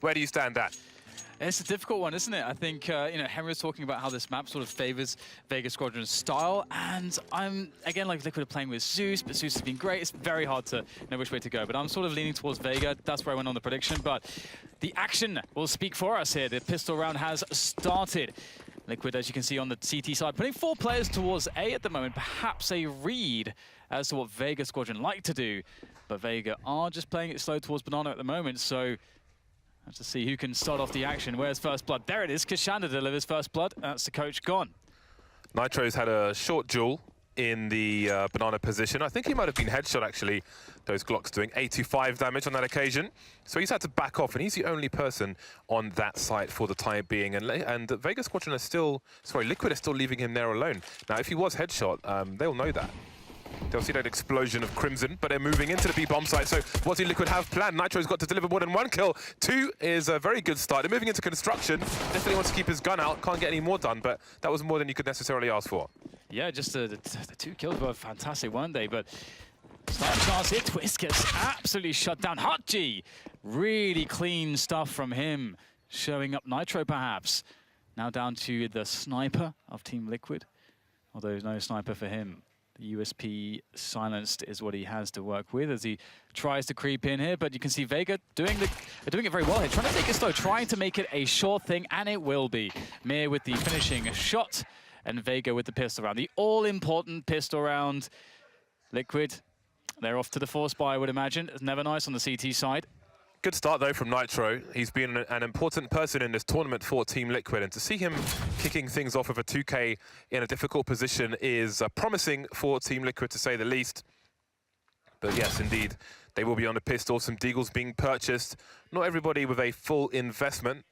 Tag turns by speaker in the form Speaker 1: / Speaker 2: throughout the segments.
Speaker 1: Where do you stand at?
Speaker 2: It's a difficult one, isn't it? I think, you know, Henry was talking about how this map sort of favors Vega Squadron's style, and I'm, again, like Liquid are playing with Zeus, but Zeus has been great. It's very hard to know which way to go, but I'm sort of leaning towards Vega. That's where I went on the prediction, but the action will speak for us here. The pistol round has started. Liquid, as you can see on the CT side, putting 4 players towards A at the moment, perhaps a read as to what Vega Squadron like to do, but Vega are just playing it slow towards Banana at the moment, so let's just see who can start off the action. Where's first blood? There it is. Kashanda delivers first blood. That's the coach gone.
Speaker 1: Nitro's had a short duel in the Banana position. I think he might have been headshot, actually. Those Glocks doing 85 damage on that occasion. So he's had to back off, and he's the only person on that site for the time being. And Vega Squadron are still, sorry, Liquid are still leaving him there alone. Now, if he was headshot, they'll know that. They'll see that explosion of Crimson, but they're moving into the B-bomb site. So what do Liquid have planned? Nitro's got to deliver more than 1 kill. 2 is a very good start. They're moving into construction. Definitely wants to keep his gun out. Can't get any more done, but that was more than you could necessarily ask for.
Speaker 2: Yeah, just the 2 kills were fantastic, weren't they? But start chance here. Twist gets absolutely shut down. Hot G, really clean stuff from him. Showing up Nitro, perhaps. Now down to the sniper of Team Liquid. Although no sniper for him. USP silenced is what he has to work with as he tries to creep in here, but you can see Vega doing it very well here, trying to take it slow, trying to make it a sure thing, and it will be. Mir with the finishing shot, and Vega with the pistol round. The all-important pistol round. Liquid, they're off to the force buy, I would imagine. It's never nice on the CT side.
Speaker 1: Good start, though, from Nitro. He's been an important person in this tournament for Team Liquid, and to see him kicking things off with a 2K in a difficult position is promising for Team Liquid, to say the least. But yes, indeed, they will be on the pistol. Some deagles being purchased. Not everybody with a full investment.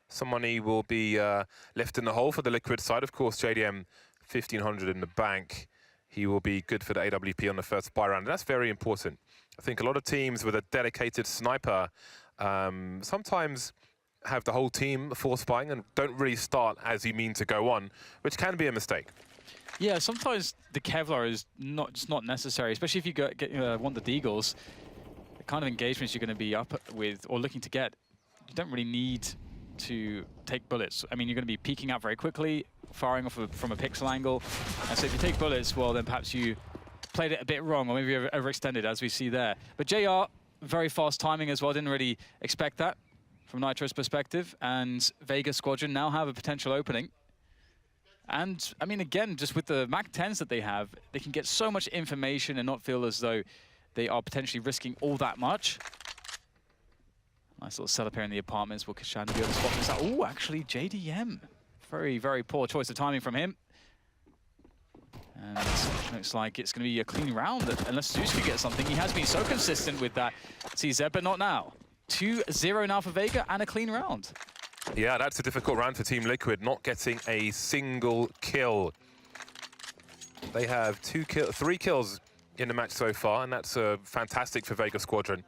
Speaker 1: Some money will be left in the hole for the Liquid side. Of course, JDM, 1,500 in the bank. He will be good for the AWP on the first buy round. And that's very important. I think a lot of teams with a dedicated sniper sometimes have the whole team force buying and don't really start as you mean to go on, which can be a mistake.
Speaker 2: Yeah, sometimes the Kevlar is just not necessary, especially if you want the deagles. The kind of engagements you're going to be up with or looking to get, you don't really need to take bullets. I mean, you're going to be peeking out very quickly, firing off from a pixel angle. And so if you take bullets, well, then perhaps you played it a bit wrong, or maybe overextended, as we see there. But JR, very fast timing as well. Didn't really expect that from Nitro's perspective. And Vega Squadron now have a potential opening. And, I mean, again, just with the MAC-10s that they have, they can get so much information and not feel as though they are potentially risking all that much. Nice little setup here in the apartments. Will Kashanda be able to spot this out? Oh, actually, JDM. Very, very poor choice of timing from him. And looks like it's going to be a clean round, unless Zeus could get something. He has been so consistent with that CZ, but not now. 2-0 now for Vega, and a clean round.
Speaker 1: Yeah, that's a difficult round for Team Liquid, not getting a single kill. They have 3 kills in the match so far, and that's fantastic for Vega Squadron.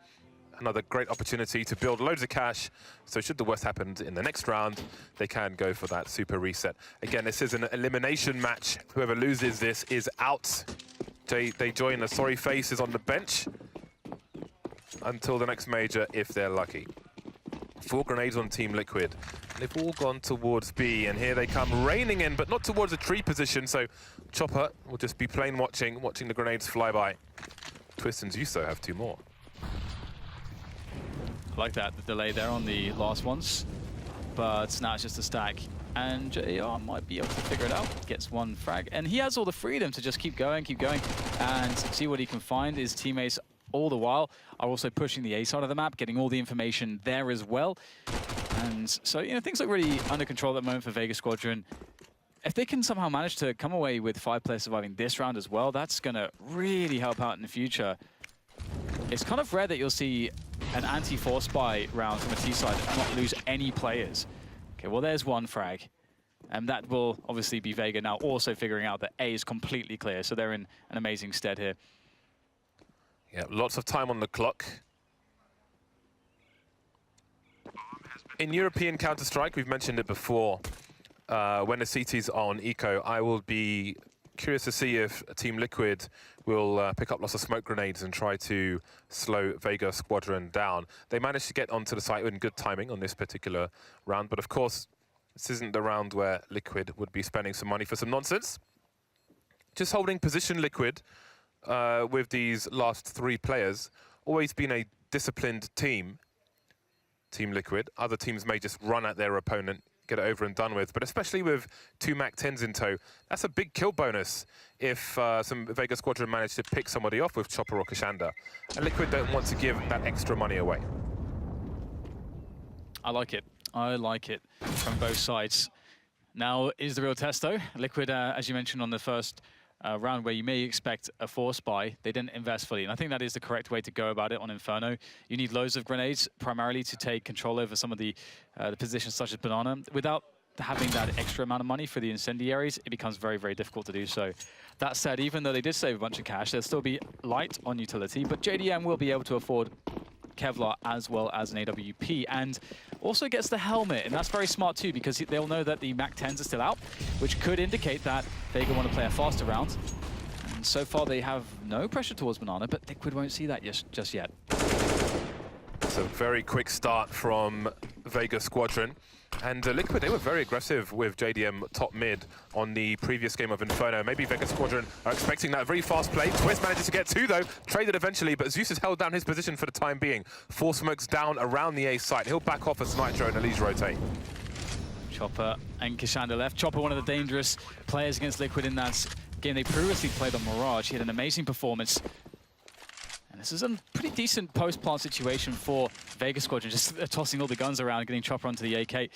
Speaker 1: Another great opportunity to build loads of cash. So should the worst happen in the next round, they can go for that super reset. Again, this is an elimination match. Whoever loses this is out. They join the sorry faces on the bench until the next major, if they're lucky. 4 grenades on Team Liquid. And they've all gone towards B, and here they come raining in, but not towards a tree position. So Chopper will just be plain watching the grenades fly by. Twist and Zeus, though, have 2 more.
Speaker 2: I like that, the delay there on the last ones. But now it's just a stack. And JR might be able to figure it out. Gets 1 frag. And he has all the freedom to just keep going, and see what he can find. His teammates, all the while, are also pushing the A side of the map, getting all the information there as well. And so, you know, things look really under control at the moment for Vega Squadron. If they can somehow manage to come away with 5 players surviving this round as well, that's going to really help out in the future. It's kind of rare that you'll see an anti-force buy round from a T side and not lose any players. Okay, well, there's 1 frag. And that will obviously be Vega now also figuring out that A is completely clear. So they're in an amazing stead here.
Speaker 1: Yeah, lots of time on the clock. In European Counter-Strike, we've mentioned it before, when the CTs are on eco, I will be Curious to see if Team Liquid will pick up lots of smoke grenades and try to slow Vega Squadron down. They managed to get onto the site in good timing on this particular round, but of course, this isn't the round where Liquid would be spending some money for some nonsense. Just holding position, Liquid, with these last 3 players, always been a disciplined team, Team Liquid. Other teams may just run at their opponent, get it over and done with, but especially with 2 MAC-10s in tow, that's a big kill bonus if some Vega Squadron manage to pick somebody off with Chopper or Kashanda. And Liquid don't want to give that extra money away.
Speaker 2: I like it. I like it from both sides. Now is the real test, though. Liquid, as you mentioned on the first round where you may expect a force buy, they didn't invest fully. And I think that is the correct way to go about it on Inferno. You need loads of grenades, primarily to take control over some of the positions such as Banana. Without having that extra amount of money for the incendiaries, it becomes very, very difficult to do so. That said, even though they did save a bunch of cash, they'll still be light on utility, but JDM will be able to afford Kevlar as well as an AWP, and also gets the helmet, and that's very smart too, because they'll know that the MAC-10s are still out, which could indicate that Vega want to play a faster round. And so far they have no pressure towards Banana, but Liquid won't see that just yet.
Speaker 1: It's a very quick start from Vega Squadron. And Liquid, they were very aggressive with JDM top mid on the previous game of Inferno. Maybe Vega Squadron are expecting that very fast play. Twist manages to get 2 though, traded eventually, but Zeus has held down his position for the time being. 4 smokes down around the A site. He'll back off as Nitro and ELEAGUE rotate.
Speaker 2: Chopper and Kashanda left. Chopper, one of the dangerous players against Liquid in that game they previously played on Mirage. He had an amazing performance. And this is a pretty decent post-plant situation for Vega Squadron, just tossing all the guns around, getting Chopper onto the AK.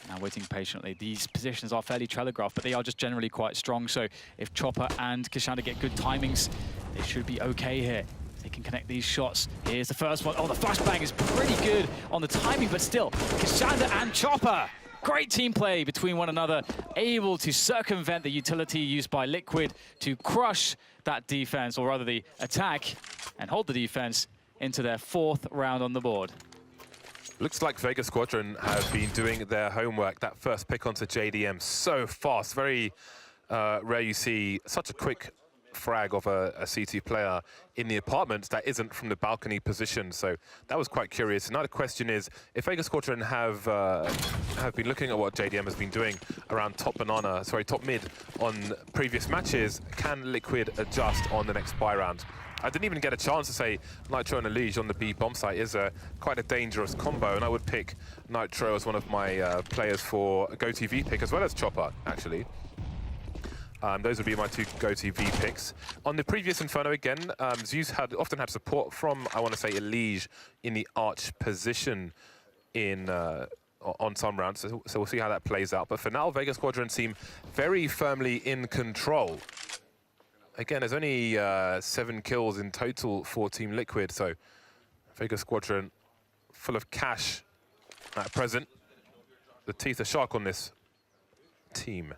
Speaker 2: Now waiting patiently. These positions are fairly telegraphed, but they are just generally quite strong. So if Chopper and Kashanda get good timings, they should be okay here. They can connect these shots. Here's the first one. Oh, the flashbang is pretty good on the timing, but still, Kashanda and Chopper. Great team play between one another, able to circumvent the utility used by Liquid to crush that defense, or rather the attack, and hold the defense into their 4th round on the board.
Speaker 1: Looks like Vega Squadron have been doing their homework. That first pick onto JDM so fast. Very rare you see such a quick frag of a CT player in the apartment that isn't from the balcony position. So that was quite curious. Now the question is, if Vega Squadron have been looking at what JDM has been doing around top mid on previous matches, can Liquid adjust on the next buy round? I didn't even get a chance to say Nitro and ELEAGUE on the B bomb site is quite a dangerous combo, and I would pick Nitro as one of my players for a GoTV pick, as well as Chopper, actually. Those would be my 2 GoTV picks. On the previous Inferno again, Zeus often had support from, I want to say, ELEAGUE in the arch position on some rounds, so we'll see how that plays out. But for now, Vega Squadron seem very firmly in control. Again, there's only 7 kills in total for Team Liquid, so Vega Squadron full of cash at present. The teeth are sharp on this team.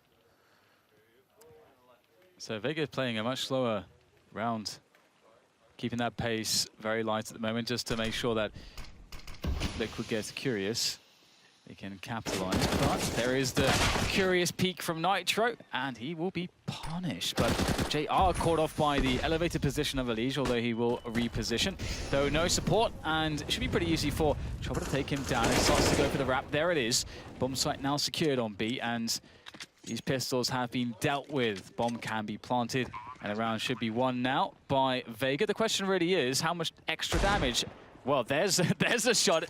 Speaker 2: So Vega is playing a much slower round, keeping that pace very light at the moment, just to make sure that Liquid gets curious. They can capitalize, but there is the curious peek from Nitro, and he will be punished. But JR caught off by the elevated position of ELEAGUE, although he will reposition. Though no support, and it should be pretty easy for Chopper to take him down. He starts to go for the wrap. There it is. Bomb site now secured on B, and these pistols have been dealt with. Bomb can be planted, and a round should be won now by Vega. The question really is, how much extra damage? Well, there's a shot.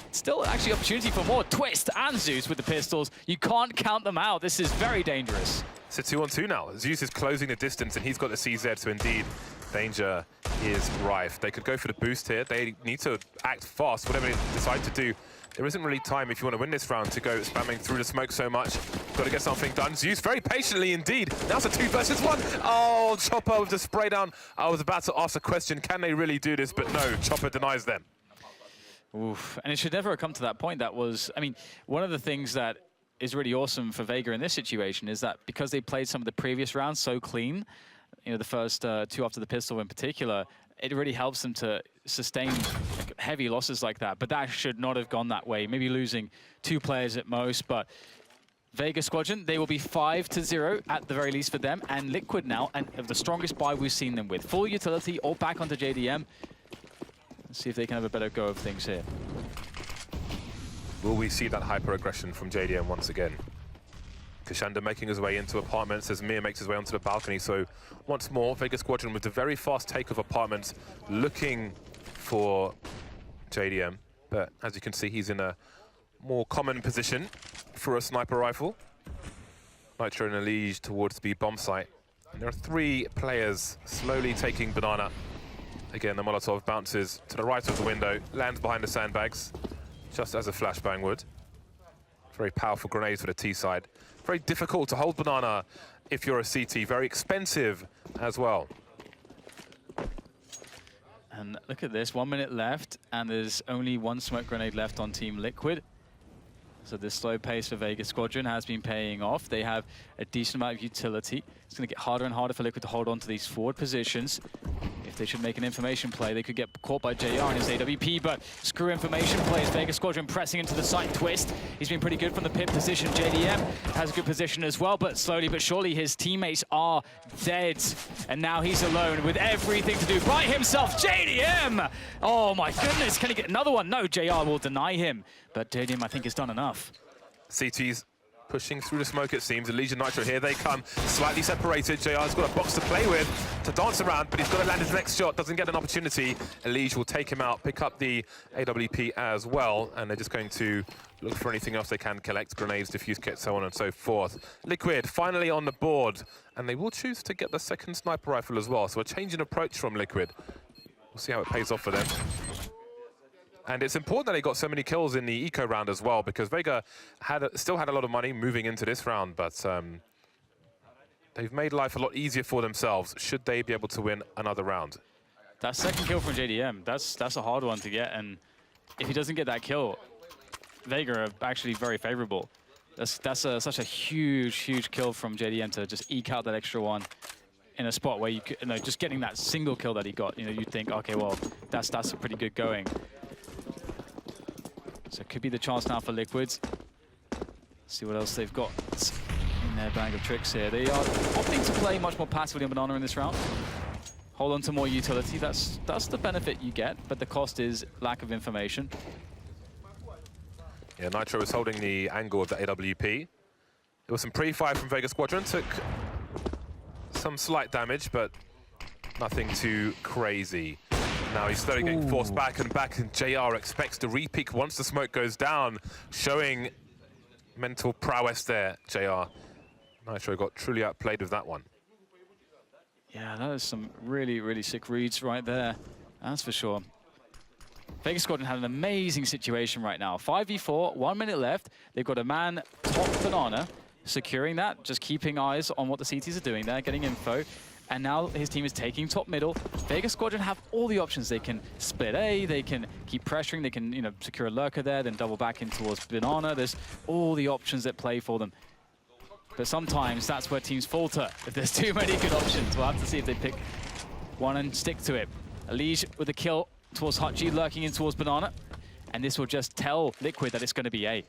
Speaker 2: Still actually opportunity for more. Twist and Zeus with the pistols. You can't count them out. This is very dangerous.
Speaker 1: It's a 2-on-2 now. Zeus is closing the distance, and he's got the CZ, so indeed, danger is rife. They could go for the boost here. They need to act fast, whatever they decide to do. There isn't really time, if you want to win this round, to go spamming through the smoke so much. Got to get something done. Zeus very patiently indeed. Now it's a 2 versus 1. Oh, Chopper with the spray down. I was about to ask a question, can they really do this? But no, Chopper denies them.
Speaker 2: Oof. And it should never have come to that point. That was, I mean, one of the things that is really awesome for Vega in this situation is that because they played some of the previous rounds so clean, you know, the first 2 after the pistol in particular, it really helps them to sustain heavy losses like that. But that should not have gone that way. Maybe losing 2 players at most, but Vega Squadron, they will be 5-0 at the very least for them, and Liquid now, and the strongest buy we've seen them with. Full utility, all back onto JDM. Let's see if they can have a better go of things here.
Speaker 1: Will we see that hyper-aggression from JDM once again? Kashanda making his way into apartments as Mir makes his way onto the balcony. So once more, Vega Squadron with the very fast take of apartments, looking for JDM. But as you can see, he's in a more common position for a sniper rifle. Nitro and ELEAGUE towards the bomb site. And there are 3 players slowly taking Banana. Again, the Molotov bounces to the right of the window, lands behind the sandbags, just as a flashbang would. Very powerful grenades for the T side. Very difficult to hold Banana if you're a CT. Very expensive as well.
Speaker 2: And look at this, 1 minute left, and there's only 1 smoke grenade left on Team Liquid. So this slow pace for Vega Squadron has been paying off. They have a decent amount of utility. It's going to get harder and harder for Liquid to hold on to these forward positions. If they should make an information play, they could get caught by JR in his AWP, but screw information plays. Vega Squadron pressing into the site twist. He's been pretty good from the pit position. JDM has a good position as well, but slowly but surely his teammates are dead. And now he's alone with everything to do by himself. JDM! Oh my goodness, can he get another one? No, JR will deny him, but JDM I think has done enough.
Speaker 1: CT's pushing through the smoke, it seems. ELEAGUE and Nitro, here they come. Slightly separated. JR's got a box to play with, to dance around, but he's got to land his next shot. Doesn't get an opportunity. ELEAGUE will take him out, pick up the AWP as well, and they're just going to look for anything else they can collect. Grenades, diffuse kits, so on and so forth. Liquid finally on the board, and they will choose to get the second sniper rifle as well. So a change in approach from Liquid. We'll see how it pays off for them. And it's important that they got so many kills in the eco round as well, because Vega still had a lot of money moving into this round, but they've made life a lot easier for themselves should they be able to win another round.
Speaker 2: That second kill from JDM, that's a hard one to get, and if he doesn't get that kill, Vega are actually very favorable. That's such a huge kill from JDM to just eke out that extra one in a spot where you know, just getting that single kill that he got, you know, you'd think, okay, well, that's a pretty good going. So it could be the chance now for Liquids. See what else they've got in their bag of tricks here. They are opting to play much more passively on Banana in this round. Hold on to more utility. That's the benefit you get, but the cost is lack of information.
Speaker 1: Yeah, Nitro was holding the angle of the AWP. There was some pre-fire from Vega Squadron. Took some slight damage, but nothing too crazy. Now he's slowly getting forced back, and JR expects to re-peek once the smoke goes down, showing mental prowess there, JR. Nitro got truly outplayed with that one.
Speaker 2: Yeah, that is some really sick reads right there, that's for sure. Vega Squadron had an amazing situation right now. 5v4, 1 minute left. They've got a man top Banana, securing that, just keeping eyes on what the CTs are doing there, getting info. And now his team is taking top middle. Vega Squadron have all the options. They can split A, they can keep pressuring, they can, you know, secure a lurker there, then double back in towards Banana. There's all the options that play for them. But sometimes that's where teams falter. If there's too many good options, we'll have to see if they pick one and stick to it. ELEAGUE with a kill towards Hutchie, lurking in towards Banana. And this will just tell Liquid that it's going to be A.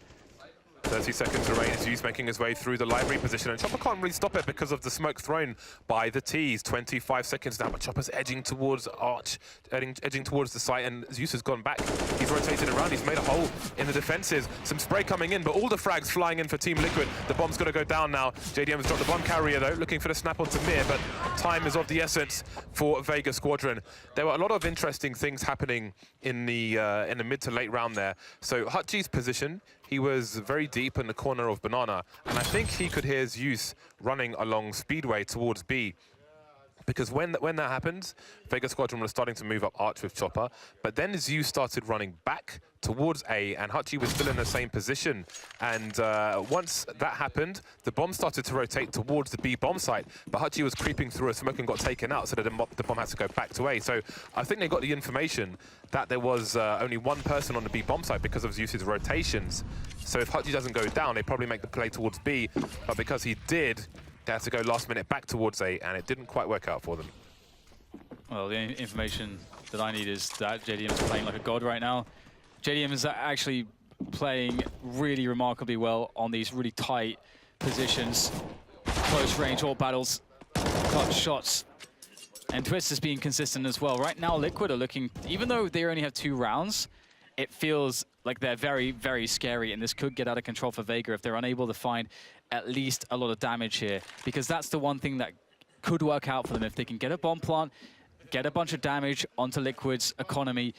Speaker 1: 30 seconds remain as Zeus making his way through the library position, and Chopper can't really stop it because of the smoke thrown by the T's. 25 seconds now, but Chopper's edging towards Arch, edging towards the site, and Zeus has gone back. He's rotated around, he's made a hole in the defenses. Some spray coming in, but all the frags flying in for Team Liquid. The bomb's got to go down now. JDM has dropped the bomb carrier though, looking for the snap onto Mir, but time is of the essence for Vega Squadron. There were a lot of interesting things happening in the mid to late round there. So Hutchie's position, he was very deep in the corner of Banana, and I think he could hear Zeus running along Speedway towards B. Because when that happened, Vega Squadron was starting to move up Arch with Chopper, but then Zeus started running back towards A, and Hutchie was still in the same position. And once that happened, the bomb started to rotate towards the B bomb site, but Hutchie was creeping through a smoke and got taken out, so that the bomb had to go back to A. So I think they got the information that there was only one person on the B bomb site because of Zeus's rotations. So if Hutchie doesn't go down, they probably make the play towards B, but because he did, they had to go last minute back towards A, and it didn't quite work out for them.
Speaker 2: Well, the information that I need is that JDM is playing like a god right now. JDM is actually playing really remarkably well on these really tight positions, close range, all battles, clutch shots. And Twist is being consistent as well. Right now, Liquid are looking, even though they only have 2 rounds, it feels like they're very, very scary, and this could get out of control for Vega if they're unable to find at least a lot of damage here, because that's the one thing that could work out for them. If they can get a bomb plant, get a bunch of damage onto Liquid's economy,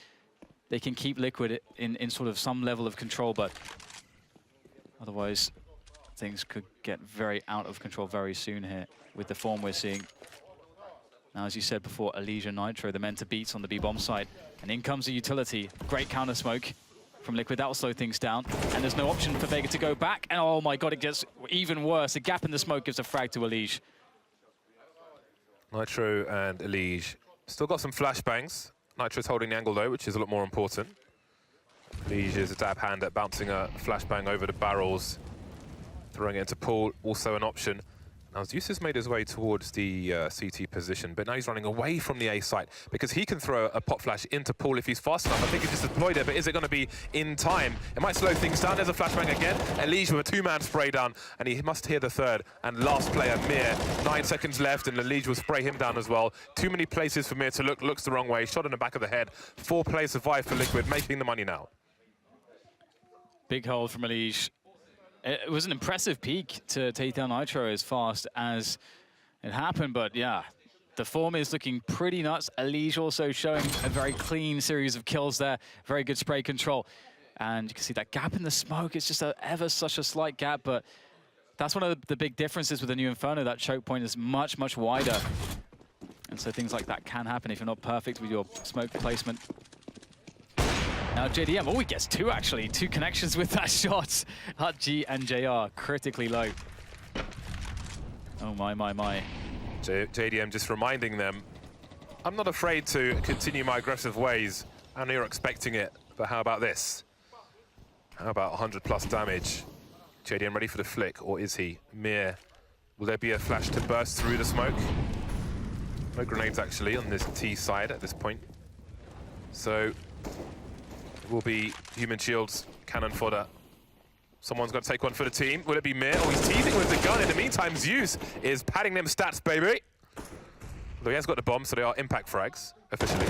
Speaker 2: they can keep Liquid in sort of some level of control, but otherwise things could get very out of control very soon here with the form we're seeing. Now, as you said before, ELEAGUE and Nitro, the men to beat on the B-bomb side. And in comes a utility. Great counter smoke from Liquid. That will slow things down. And there's no option for Vega to go back. And oh my god, it gets even worse. A gap in the smoke gives a frag to ELEAGUE.
Speaker 1: Nitro and ELEAGUE still got some flashbangs. Nitro's holding the angle though, which is a lot more important. ELEAGUE is a dab hand at bouncing a flashbang over the barrels, throwing it into pool, also an option. Now, Zeus has made his way towards the CT position, but now he's running away from the A site because he can throw a pop flash into pool if he's fast enough. I think he just deployed it, but is it going to be in time? It might slow things down. There's a flashbang again. ELEAGUE with a 2-man spray down, and he must hear the third. And last player, Mir. 9 seconds left, and ELEAGUE will spray him down as well. Too many places for Mir to look. Looks the wrong way. Shot in the back of the head. 4 players survive for Liquid, making the money now.
Speaker 2: Big hold from ELEAGUE. It was an impressive peak to take down Nitro as fast as it happened, but yeah, the form is looking pretty nuts. ELEAGUE also showing a very clean series of kills there, very good spray control. And you can see that gap in the smoke. It's just ever such a slight gap, but that's one of the big differences with the new Inferno. That choke point is much, much wider. And so things like that can happen if you're not perfect with your smoke placement. Now JDM, oh, he gets 2 actually, 2 connections with that shot. Hutji and JR critically low. Oh my.
Speaker 1: JDM just reminding them, I'm not afraid to continue my aggressive ways. I know you're expecting it, but how about this? How about 100+ damage? JDM ready for the flick, or is he? Mir, will there be a flash to burst through the smoke? No grenades actually on this T side at this point. So will be human shields, cannon fodder. Someone's got to take one for the team. Will it be Mir? Oh, he's teasing with the gun. In the meantime, Zeus is padding them stats, baby. Though he has got the bomb, so they are impact frags, officially.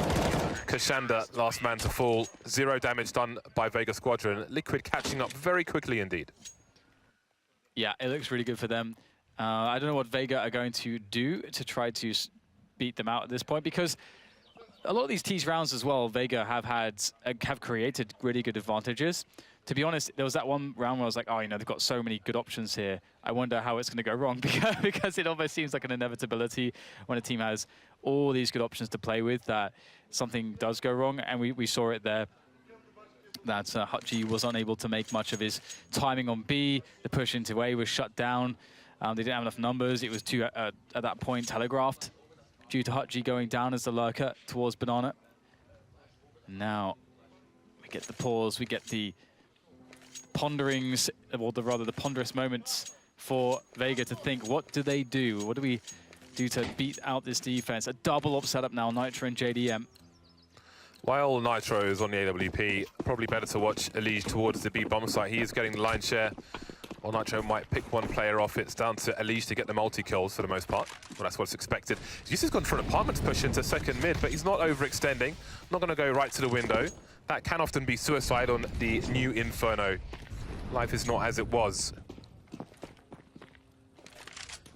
Speaker 1: Kashanda, last man to fall. 0 damage done by Vega Squadron. Liquid catching up very quickly indeed.
Speaker 2: Yeah, it looks really good for them. I don't know what Vega are going to do to try to beat them out at this point, because a lot of these tease rounds as well, Vega have created really good advantages. To be honest, there was that one round where I was like, oh, you know, they've got so many good options here. I wonder how it's going to go wrong, because it almost seems like an inevitability when a team has all these good options to play with that something does go wrong. And we saw it there, that Hutji was unable to make much of his timing on B. The push into A was shut down. They didn't have enough numbers. It was too, at that point, telegraphed due to Hutji going down as the lurker towards Banana. Now, we get the pause, we get the ponderings, or rather the ponderous moments for Vega to think, what do they do? What do we do to beat out this defense? A double up setup now, Nitro and JDM.
Speaker 1: While Nitro is on the AWP, probably better to watch ELEAGUE towards the B bomb site. He is getting the line share. Or Nitro might pick one player off. It's down to ELEAGUE to get the multi-kills for the most part. Well, that's what's expected. Zeus has gone for an apartments push into second mid, but he's not overextending. Not going to go right to the window. That can often be suicide on the new Inferno. Life is not as it was.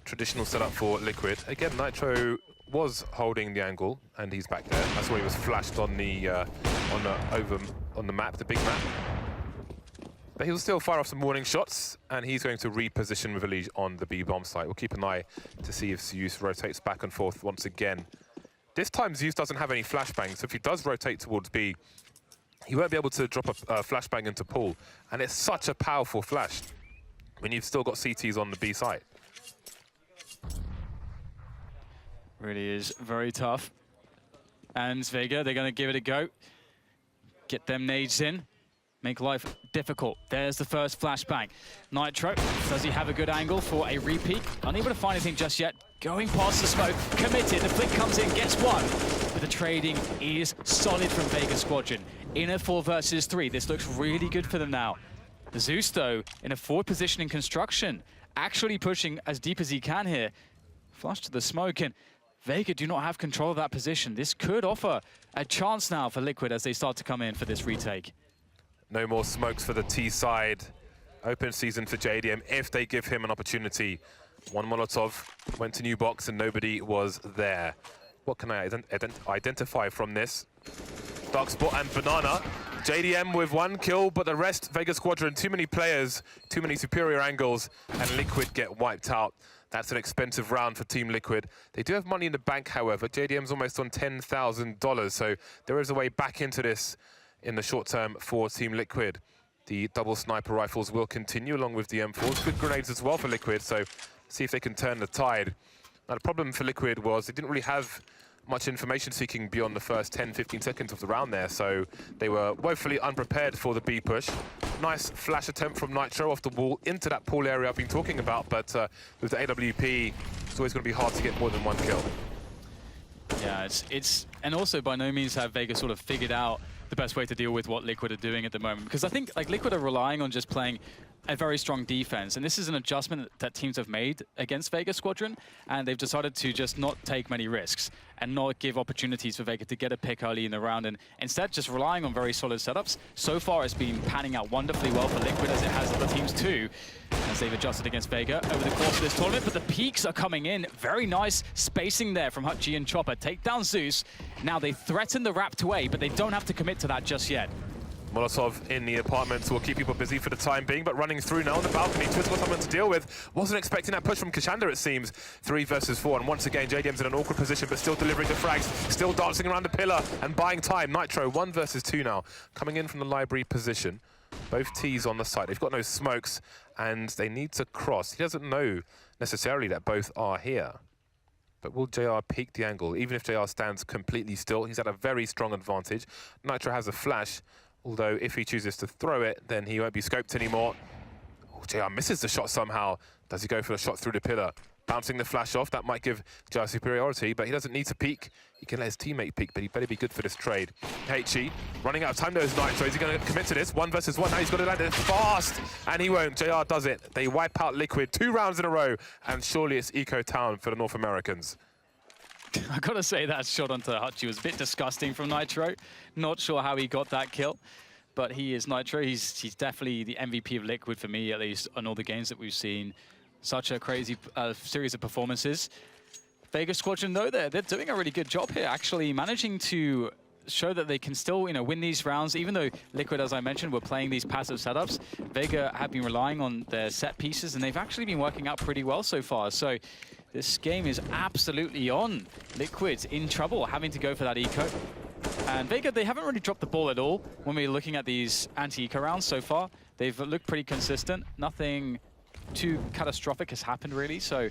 Speaker 1: Traditional setup for Liquid. Again, Nitro was holding the angle, and he's back there. That's why he was flashed on the map, the big map. But he'll still fire off some warning shots, and he's going to reposition with ELEAGUE on the B-bomb site. We'll keep an eye to see if Zeus rotates back and forth once again. This time, Zeus doesn't have any flashbangs, so if he does rotate towards B, he won't be able to drop a flashbang into pool. And it's such a powerful flash when you've still got CTs on the B site.
Speaker 2: Really is very tough. And Vega, they're going to give it a go. Get them nades in. Make life difficult. There's the first flashbang. Nitro, does he have a good angle for a repeat? Unable to find anything just yet. Going past the smoke, committed. The flick comes in, gets one. But the trading is solid from Vega Squadron. In a 4 versus 3. This looks really good for them now. Zeus, though, in a forward position in construction. actually pushing as deep as he can here. Flush to the smoke, and Vega do not have control of that position. This could offer a chance now for Liquid as they start to come in for this retake.
Speaker 1: No more smokes for the T side. Open season for JDM if they give him an opportunity. One Molotov went to new box and nobody was there. What can I identify from this? Dark Spot and Banana. JDM with 1 kill, but the rest, Vega Squadron, too many players, too many superior angles, and Liquid get wiped out. That's an expensive round for Team Liquid. They do have money in the bank, however. JDM's almost on $10,000, so there is a way back into this in the short term for Team Liquid. The double sniper rifles will continue along with the M4s. Good grenades as well for Liquid, so see if they can turn the tide. Now, the problem for Liquid was they didn't really have much information seeking beyond the first 10-15 seconds of the round there, so they were woefully unprepared for the B push. Nice flash attempt from Nitro off the wall into that pool area I've been talking about, but with the AWP, it's always going to be hard to get more than 1 kill.
Speaker 2: Yeah, and also by no means have Vega sort of figured out the best way to deal with what Liquid are doing at the moment, because I think like Liquid are relying on just playing a very strong defense, and this is an adjustment that teams have made against Vega Squadron, and they've decided to just not take many risks and not give opportunities for Vega to get a pick early in the round, and instead just relying on very solid setups. So far it's been panning out wonderfully well for Liquid, as it has other teams too, as they've adjusted against Vega over the course of this tournament. But the peaks are coming in. Very nice spacing there from Hutchie and Chopper. Take down Zeus. Now they threaten the wrap to A, but they don't have to commit to that just yet.
Speaker 1: Molotov in the apartments will keep people busy for the time being, but running through now on the balcony. Twiz got someone to deal with. Wasn't expecting that push from Kashander, it seems. 3 versus 4, and once again, JDM's in an awkward position, but still delivering the frags, still dancing around the pillar and buying time. Nitro, 1 versus 2 now, coming in from the library position. Both T's on the side. They've got no smokes, and they need to cross. He doesn't know necessarily that both are here. But will JR peek the angle? Even if JR stands completely still, he's at a very strong advantage. Nitro has a flash, although if he chooses to throw it, then he won't be scoped anymore. Oh, JR misses the shot somehow. Does he go for the shot through the pillar? Bouncing the flash off, that might give JR superiority, but he doesn't need to peek. He can let his teammate peek, but he better be good for this trade. HE, running out of time though is Nitro. Is he going to commit to this? 1 versus 1, now he's got to land it fast, and he won't. JR does it. They wipe out Liquid 2 rounds in a row, and surely it's Eco Town for the North Americans.
Speaker 2: I gotta say that shot onto Hutchie was a bit disgusting from Nitro. Not sure how he got that kill, but he is Nitro. He's definitely the MVP of Liquid for me, at least on all the games that we've seen. Such a crazy series of performances. Vega Squadron, though, they're doing a really good job here, actually managing to show that they can still, win these rounds. Even though Liquid, as I mentioned, were playing these passive setups, Vega have been relying on their set pieces, and they've actually been working out pretty well so far. So this game is absolutely on. Liquid's in trouble, having to go for that eco. And Vega, they haven't really dropped the ball at all when we're looking at these anti-eco rounds so far. They've looked pretty consistent. Nothing too catastrophic has happened, really, so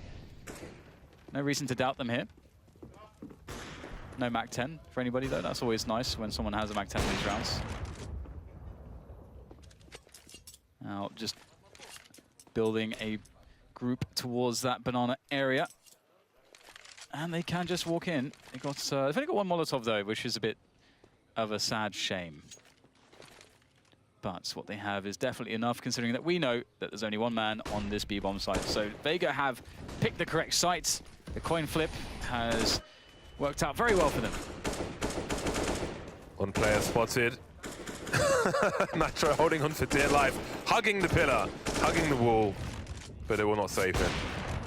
Speaker 2: no reason to doubt them here. No Mac 10 for anybody, though. That's always nice when someone has a Mac 10 in these rounds. Now, just building a group towards that banana area. And they can just walk in. They've only got 1 Molotov, though, which is a bit of a sad shame. But what they have is definitely enough, considering that we know that there's only 1 man on this B-bomb site. So Vega have picked the correct site. The coin flip has worked out very well for them.
Speaker 1: 1 player spotted. Nitro holding on for dear life, hugging the pillar, hugging the wall, but it will not save him.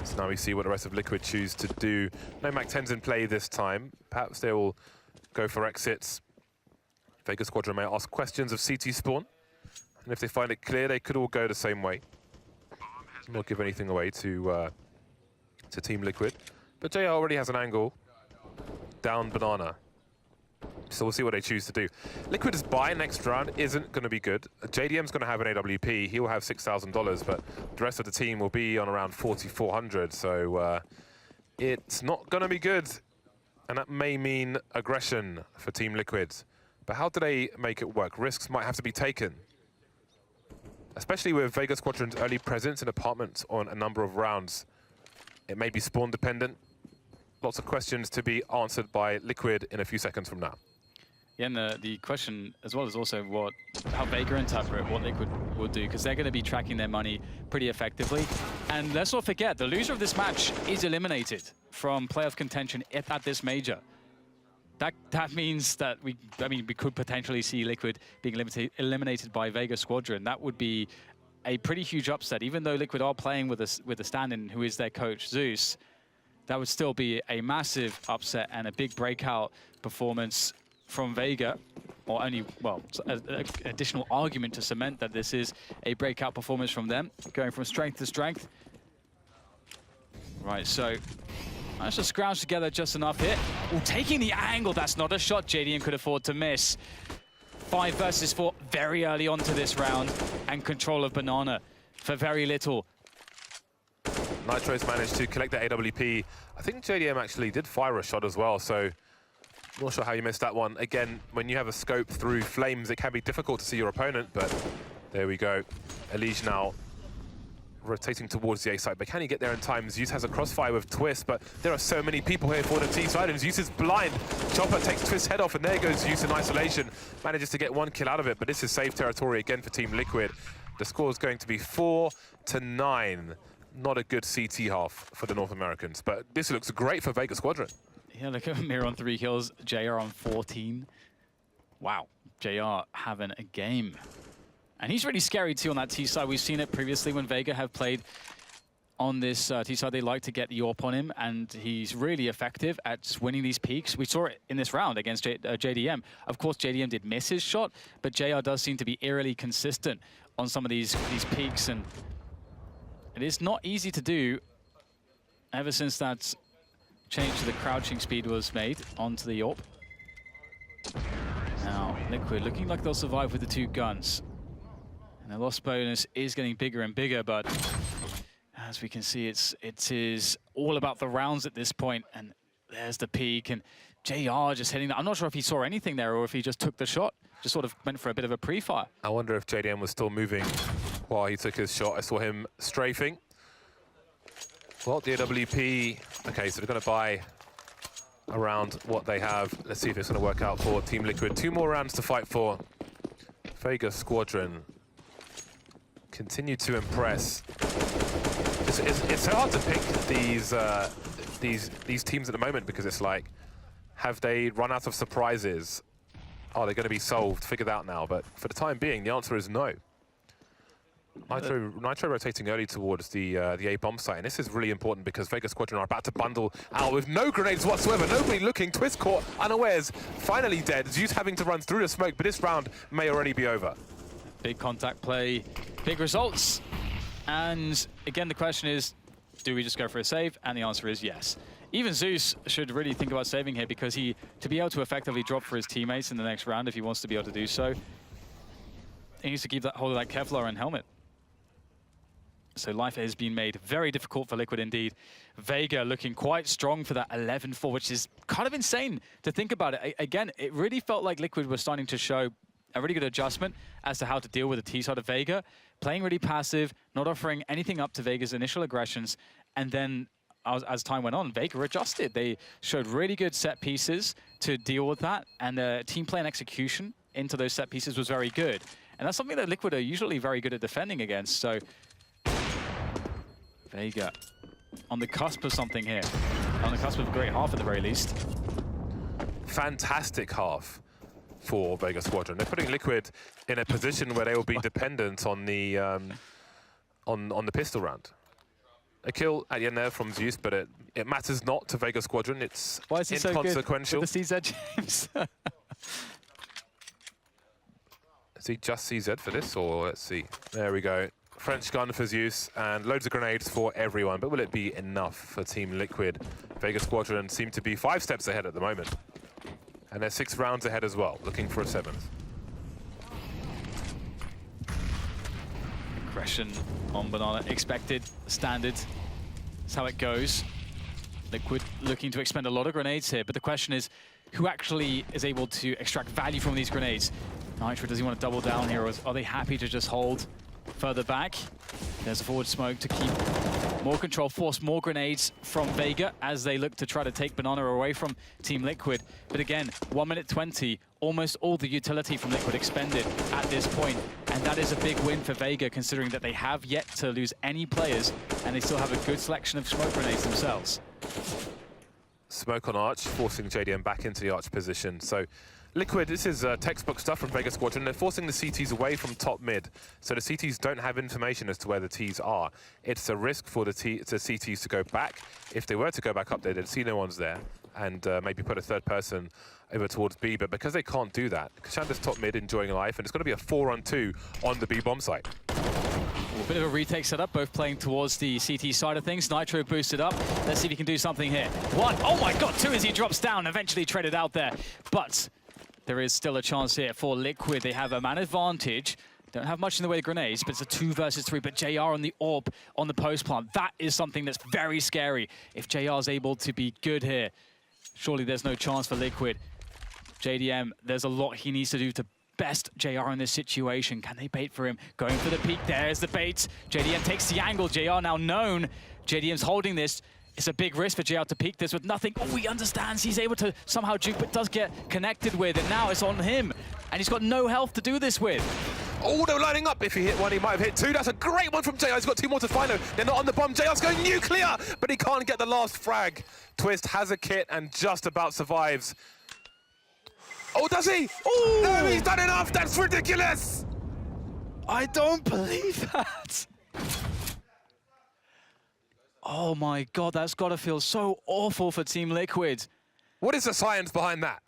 Speaker 1: So now we see what the rest of Liquid choose to do. No Mac 10s in play this time. Perhaps they will go for exits. Vega Squadron may ask questions of CT spawn. And if they find it clear, they could all go the same way. Not give anything away to Team Liquid. But JR already has an angle. Down banana. So we'll see what they choose to do. Liquid's buy next round isn't going to be good. JDM's going to have an AWP. He will have $6,000, but the rest of the team will be on around 4,400. So it's not going to be good. And that may mean aggression for Team Liquid. But how do they make it work? Risks might have to be taken. Especially with Vega Squadron's early presence in apartments on a number of rounds. It may be spawn dependent. Lots of questions to be answered by Liquid in a few seconds from now.
Speaker 2: Yeah, and the question as well is also how Vega interpret what Liquid will do, because they're going to be tracking their money pretty effectively. And let's not forget, the loser of this match is eliminated from playoff contention at this major. That means that we could potentially see Liquid being eliminated by Vega Squadron. That would be a pretty huge upset, even though Liquid are playing with a stand-in who is their coach, Zeus. That would still be a massive upset and a big breakout performance from Vega, or only, well, an additional argument to cement that this is a breakout performance from them, going from strength to strength. Right, so managed to scrounge together just enough here. Oh, taking the angle, that's not a shot JDM could afford to miss. 5 versus 4 very early on to this round, and control of Banana for very little.
Speaker 1: Nitro's managed to collect the AWP. I think JDM actually did fire a shot as well, so not sure how you missed that one. Again, when you have a scope through flames, it can be difficult to see your opponent, but there we go. ELEAGUE now rotating towards the A side, but can he get there in time? Zeus has a crossfire with Twist, but there are so many people here for the T side, and Zeus is blind. Chopper takes Twist's head off, and there goes Zeus in isolation. Manages to get 1 kill out of it, but this is safe territory again for Team Liquid. The score is going to be 4-9. Not a good CT half for the North Americans, but this looks great for Vega Squadron.
Speaker 2: Yeah, look at Mir on 3 kills, JR on 14. Wow, JR having a game. And he's really scary too on that T side. We've seen it previously when Vega have played on this T side. They like to get the AWP on him, and he's really effective at winning these peaks. We saw it in this round against JDM. Of course, JDM did miss his shot, but JR does seem to be eerily consistent on some of these peaks, and it is not easy to do ever since that change to the crouching speed was made onto the AWP. Now, Liquid looking like they'll survive with the 2 guns. And the loss bonus is getting bigger and bigger, but as we can see, it is all about the rounds at this point. And there's the peak, and JR just hitting that. I'm not sure if he saw anything there or if he just took the shot, just sort of went for a bit of a pre-fire. I
Speaker 1: wonder if JDM was still moving while he took his shot. I saw him strafing. Well, the AWP, okay, so they're going to buy around what they have. Let's see if it's going to work out for Team Liquid. 2 more rounds to fight for. Vega Squadron continue to impress. It's so hard to pick these teams at the moment, because it's like, have they run out of surprises? Are they going to be solved, figured out now? But for the time being, the answer is no. Nitro rotating early towards the A bomb site, and this is really important because Vega Squadron are about to bundle out with no grenades whatsoever, nobody looking. Twist caught unawares, finally dead. Zeus having to run through the smoke, but this round may already be over.
Speaker 2: Big contact play, big results, and again the question is, do we just go for a save? And the answer is yes. Even Zeus should really think about saving here, because to be able to effectively drop for his teammates in the next round, if he wants to be able to do so, he needs to keep hold of that Kevlar and helmet. So life has been made very difficult for Liquid indeed. Vega looking quite strong for that 11-4, which is kind of insane to think about it. Again, it really felt like Liquid was starting to show a really good adjustment as to how to deal with the T side of Vega. Playing really passive, not offering anything up to Vega's initial aggressions. And then as time went on, Vega adjusted. They showed really good set pieces to deal with that. And the team play and execution into those set pieces was very good. And that's something that Liquid are usually very good at defending against. So Vega on the cusp of something here. On the cusp of a great half at the very least.
Speaker 1: Fantastic half for Vega Squadron. They're putting Liquid in a position where they will be dependent on the on the pistol round. A kill at the end there from Zeus, but it matters not to Vega Squadron. It's
Speaker 2: Why is he
Speaker 1: inconsequential.
Speaker 2: So good with the CZ, James?
Speaker 1: Is he just CZ for this, or let's see. There we go. French gun for Zeus, and loads of grenades for everyone, but will it be enough for Team Liquid? Vega Squadron seem to be 5 steps ahead at the moment. And they're 6 rounds ahead as well, looking for a 7th.
Speaker 2: Aggression on Banana, expected, standard. That's how it goes. Liquid looking to expend a lot of grenades here, but the question is, who actually is able to extract value from these grenades? Nitro, does he want to double down here, or are they happy to just hold further back? There's a forward smoke to keep More control, force more grenades from Vega as they look to try to take Banana away from Team Liquid. But again, 1 minute 20, almost all the utility from Liquid expended at this point. And that is a big win for Vega, considering that they have yet to lose any players, and they still have a good selection of smoke grenades themselves.
Speaker 1: Smoke on Arch, forcing JDM back into the Arch position. So Liquid, this is textbook stuff from Vega Squadron. They're forcing the CTs away from top mid, so the CTs don't have information as to where the Ts are. It's a risk for the CTs to go back. If they were to go back up there, they'd see no one's there, and maybe put a third person over towards B. But because they can't do that, Kashanda's top mid enjoying life, and it's going to be a 4-on-2 on the B bomb site.
Speaker 2: A bit of a retake setup, both playing towards the CT side of things. Nitro boosted up. Let's see if he can do something here. One, oh my god, two as he drops down, eventually traded out there. But there is still a chance here for Liquid. They have a man advantage. Don't have much in the way of grenades, but it's a 2 versus 3. But JR on the AWP on the post plant. That is something that's very scary. If JR is able to be good here, surely there's no chance for Liquid. JDM, there's a lot he needs to do to best JR in this situation. Can they bait for him? Going for the peek. There's the bait. JDM takes the angle. JR now known. JDM's holding this. It's a big risk for JR to peek this with nothing. Oh, he understands. He's able to somehow juke, but does get connected with. And now it's on him. And he's got no health to do this with.
Speaker 1: Oh, they're lining up. If he hit one, he might have hit two. That's a great one from JR. He's got 2 more to find though. They're not on the bomb. JR's going nuclear, but he can't get the last frag. Twist has a kit and just about survives. Oh, does he? Oh, no, he's done enough. That's ridiculous.
Speaker 2: I don't believe that. Oh my god, that's got to feel so awful for Team Liquid.
Speaker 1: What is the science behind that?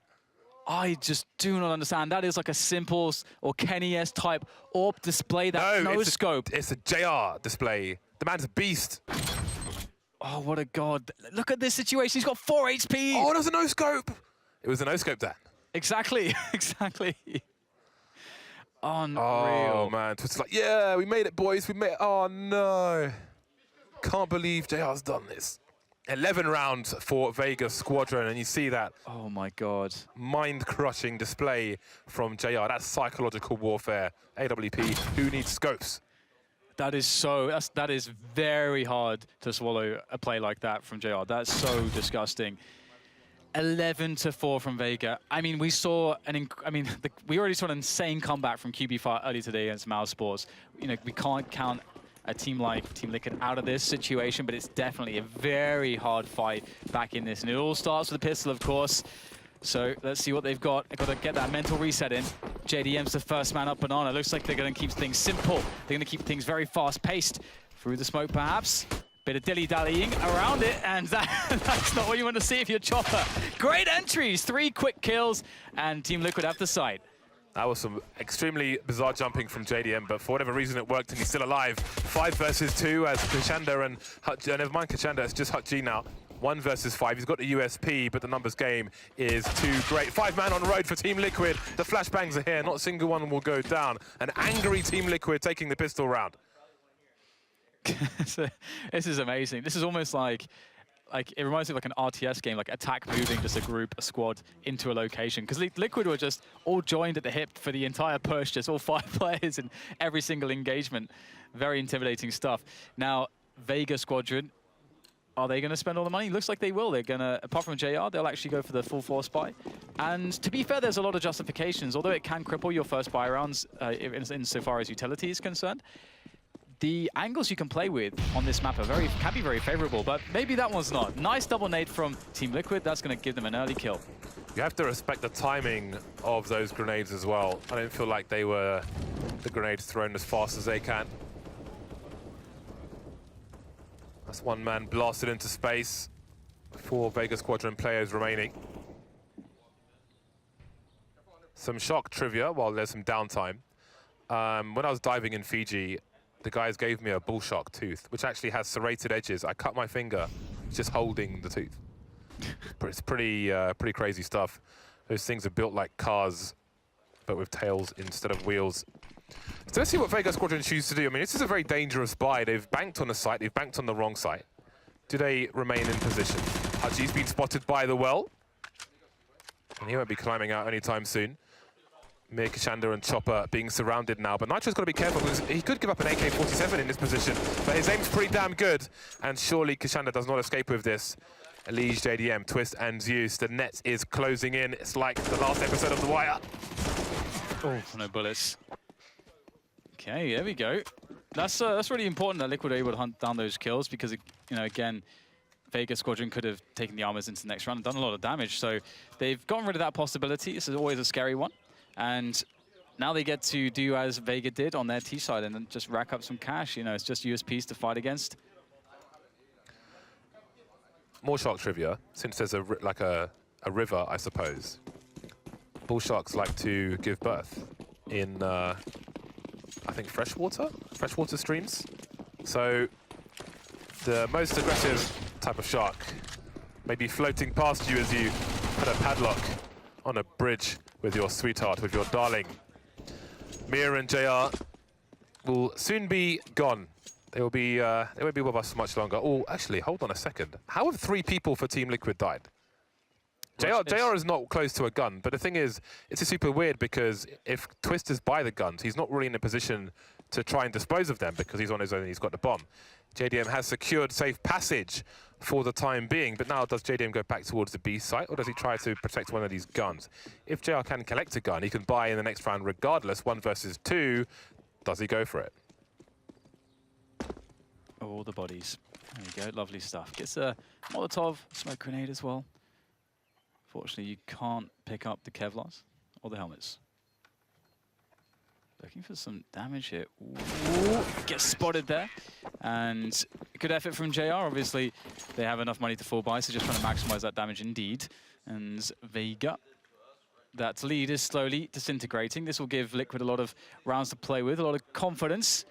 Speaker 2: I just do not understand. That is like a simple or Kenny-esque type AWP display. That's no scope.
Speaker 1: It's a JR display. The man's a beast.
Speaker 2: Oh, what a god. Look at this situation. He's got 4 HP.
Speaker 1: Oh, there's a no scope. It was a no scope there.
Speaker 2: Exactly, exactly. Unreal.
Speaker 1: Oh man, Twitter's like, yeah, we made it, boys. We made it. Oh no. Can't believe JR's done this. 11 rounds for Vega Squadron, and you see that.
Speaker 2: Oh my god.
Speaker 1: Mind-crushing display from JR. That's psychological warfare. AWP, who needs scopes?
Speaker 2: That is very hard to swallow a play like that from JR. That's so disgusting. 11-4 from Vega. I mean, we saw we already saw an insane comeback from QB5 early today against Mouse Sports. You know, we can't count a team like Team Liquid out of this situation, but it's definitely a very hard fight back in this. And it all starts with a pistol, of course. So let's see what they've got. They've got to get that mental reset in. JDM's the first man up Banana. Looks like they're going to keep things simple. They're going to keep things very fast-paced. Through the smoke, perhaps. Bit of dilly-dallying around it, and that's not what you want to see if you're Chopper. Great entries, 3 quick kills, and Team Liquid have the site.
Speaker 1: That was some extremely bizarre jumping from JDM, but for whatever reason it worked and he's still alive. 5 versus 2 as Kashanda and never mind Kashanda, it's just Hutji now. 1 versus 5. He's got the USP, but the numbers game is too great. 5-man on road for Team Liquid. The flashbangs are here. Not a single one will go down. An angry Team Liquid taking the pistol round.
Speaker 2: This is amazing. This is almost like it reminds me of like an RTS game, like attack moving just a group, a squad into a location. Because Liquid were just all joined at the hip for the entire push, just all 5 players in every single engagement. Very intimidating stuff. Now, Vega Squadron, are they going to spend all the money? Looks like they will. They're going to, apart from JR, they'll actually go for the full force buy. And to be fair, there's a lot of justifications. Although it can cripple your first buy rounds insofar as utility is concerned, the angles you can play with on this map can be very favorable, but maybe that one's not. Nice double nade from Team Liquid. That's going to give them an early kill.
Speaker 1: You have to respect the timing of those grenades as well. I don't feel like they were the grenades thrown as fast as they can. That's 1 man blasted into space. 4 Vega Squadron players remaining. Some shock trivia while there's some downtime. When I was diving in Fiji, the guys gave me a bull shark tooth, which actually has serrated edges. I cut my finger just holding the tooth. It's pretty crazy stuff. Those things are built like cars, but with tails instead of wheels. So let's see what Vega Squadron choose to do. I mean, this is a very dangerous buy. They've banked on the site. They've banked on the wrong site. Do they remain in position? Haji's been spotted by the well, and he won't be climbing out anytime soon. Mir, Kashanda and Chopper being surrounded now, but Nitro's got to be careful because he could give up an AK-47 in this position, but his aim's pretty damn good, and surely Kashanda does not escape with this. ELEAGUE, JDM, Twist and Zeus. The net is closing in. It's like the last episode of The Wire.
Speaker 2: Oh, no bullets. Okay, there we go. That's really important that Liquid are able to hunt down those kills because, you know, again, Vega Squadron could have taken the armors into the next round and done a lot of damage. So they've gotten rid of that possibility. This is always a scary one. And now they get to do as Vega did on their T side and then just rack up some cash. You know, it's just USPs to fight against.
Speaker 1: More shark trivia, since there's a river, I suppose. Bull sharks like to give birth in, I think, freshwater streams. So the most aggressive type of shark may be floating past you as you put a padlock on a bridge with your sweetheart, with your darling. Mir and JR will soon be gone. They won't be with us much longer. Oh, actually, hold on a second. How have 3 people for Team Liquid died? JR is not close to a gun, but the thing is, it's super weird because if Twist is by the guns, he's not really in a position to try and dispose of them because he's on his own and he's got the bomb. JDM has secured safe passage for the time being, but now does JDM go back towards the B site or does he try to protect one of these guns? If JR can collect a gun, he can buy in the next round regardless, 1 versus 2. Does he go for it?
Speaker 2: All the bodies. There you go, lovely stuff. Gets a Molotov, smoke grenade as well. Fortunately, you can't pick up the Kevlars or the helmets. Looking for some damage here. Ooh, gets spotted there. And good effort from JR. Obviously, they have enough money to fall by, so just trying to maximize that damage indeed. And Vega, that lead is slowly disintegrating. This will give Liquid a lot of rounds to play with, a lot of confidence.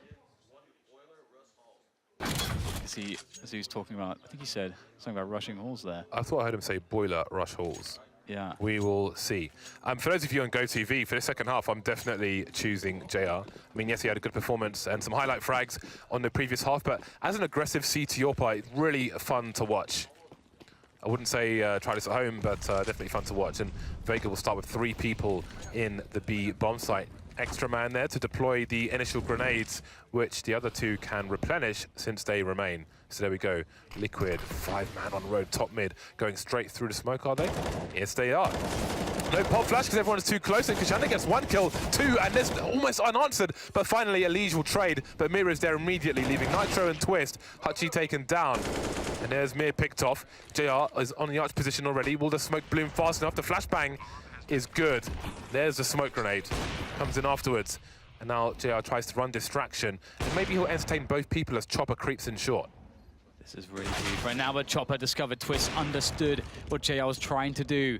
Speaker 2: As he was talking about, I think he said something about rushing halls there.
Speaker 1: I thought I heard him say boiler rush halls.
Speaker 2: Yeah.
Speaker 1: We will see. For those of you on GoTV, for the second half, I'm definitely choosing JR. I mean, yes, he had a good performance and some highlight frags on the previous half, but as an aggressive CT operator, it's really fun to watch. I wouldn't say try this at home, but definitely fun to watch. And Vega will start with 3 people in the B bomb site. Extra man there to deploy the initial grenades, which the other 2 can replenish since they remain. So there we go. Liquid, 5-man on road, top mid, going straight through the smoke, are they? Yes, they are. No pop flash because everyone is too close, and Kashanda gets 1 kill, 2, and this almost unanswered. But finally, ELEAGUE will trade, but Mir is there immediately, leaving Nitro and Twist. Hutchie taken down. And there's Mir picked off. JR is on the arch position already. Will the smoke bloom fast enough? The flashbang is good. There's the smoke grenade. Comes in afterwards. And now JR tries to run distraction. And maybe he'll entertain both people as Chopper creeps in short.
Speaker 2: This is really deep right now, but Chopper discovered Twist, understood what JR was trying to do,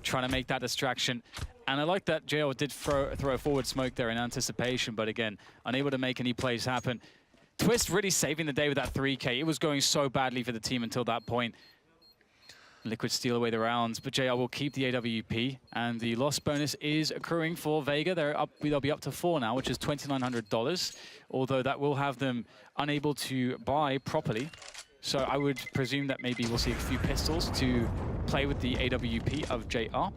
Speaker 2: trying to make that distraction. And I like that JR did throw a forward smoke there in anticipation, but again, unable to make any plays happen. Twist really saving the day with that 3K. It was going so badly for the team until that point. Liquid steal away the rounds, but JR will keep the AWP, and the loss bonus is accruing for Vega. They'll be up to 4 now, which is $2,900, although that will have them unable to buy properly. So I would presume that maybe we'll see a few pistols to play with the AWP of JR.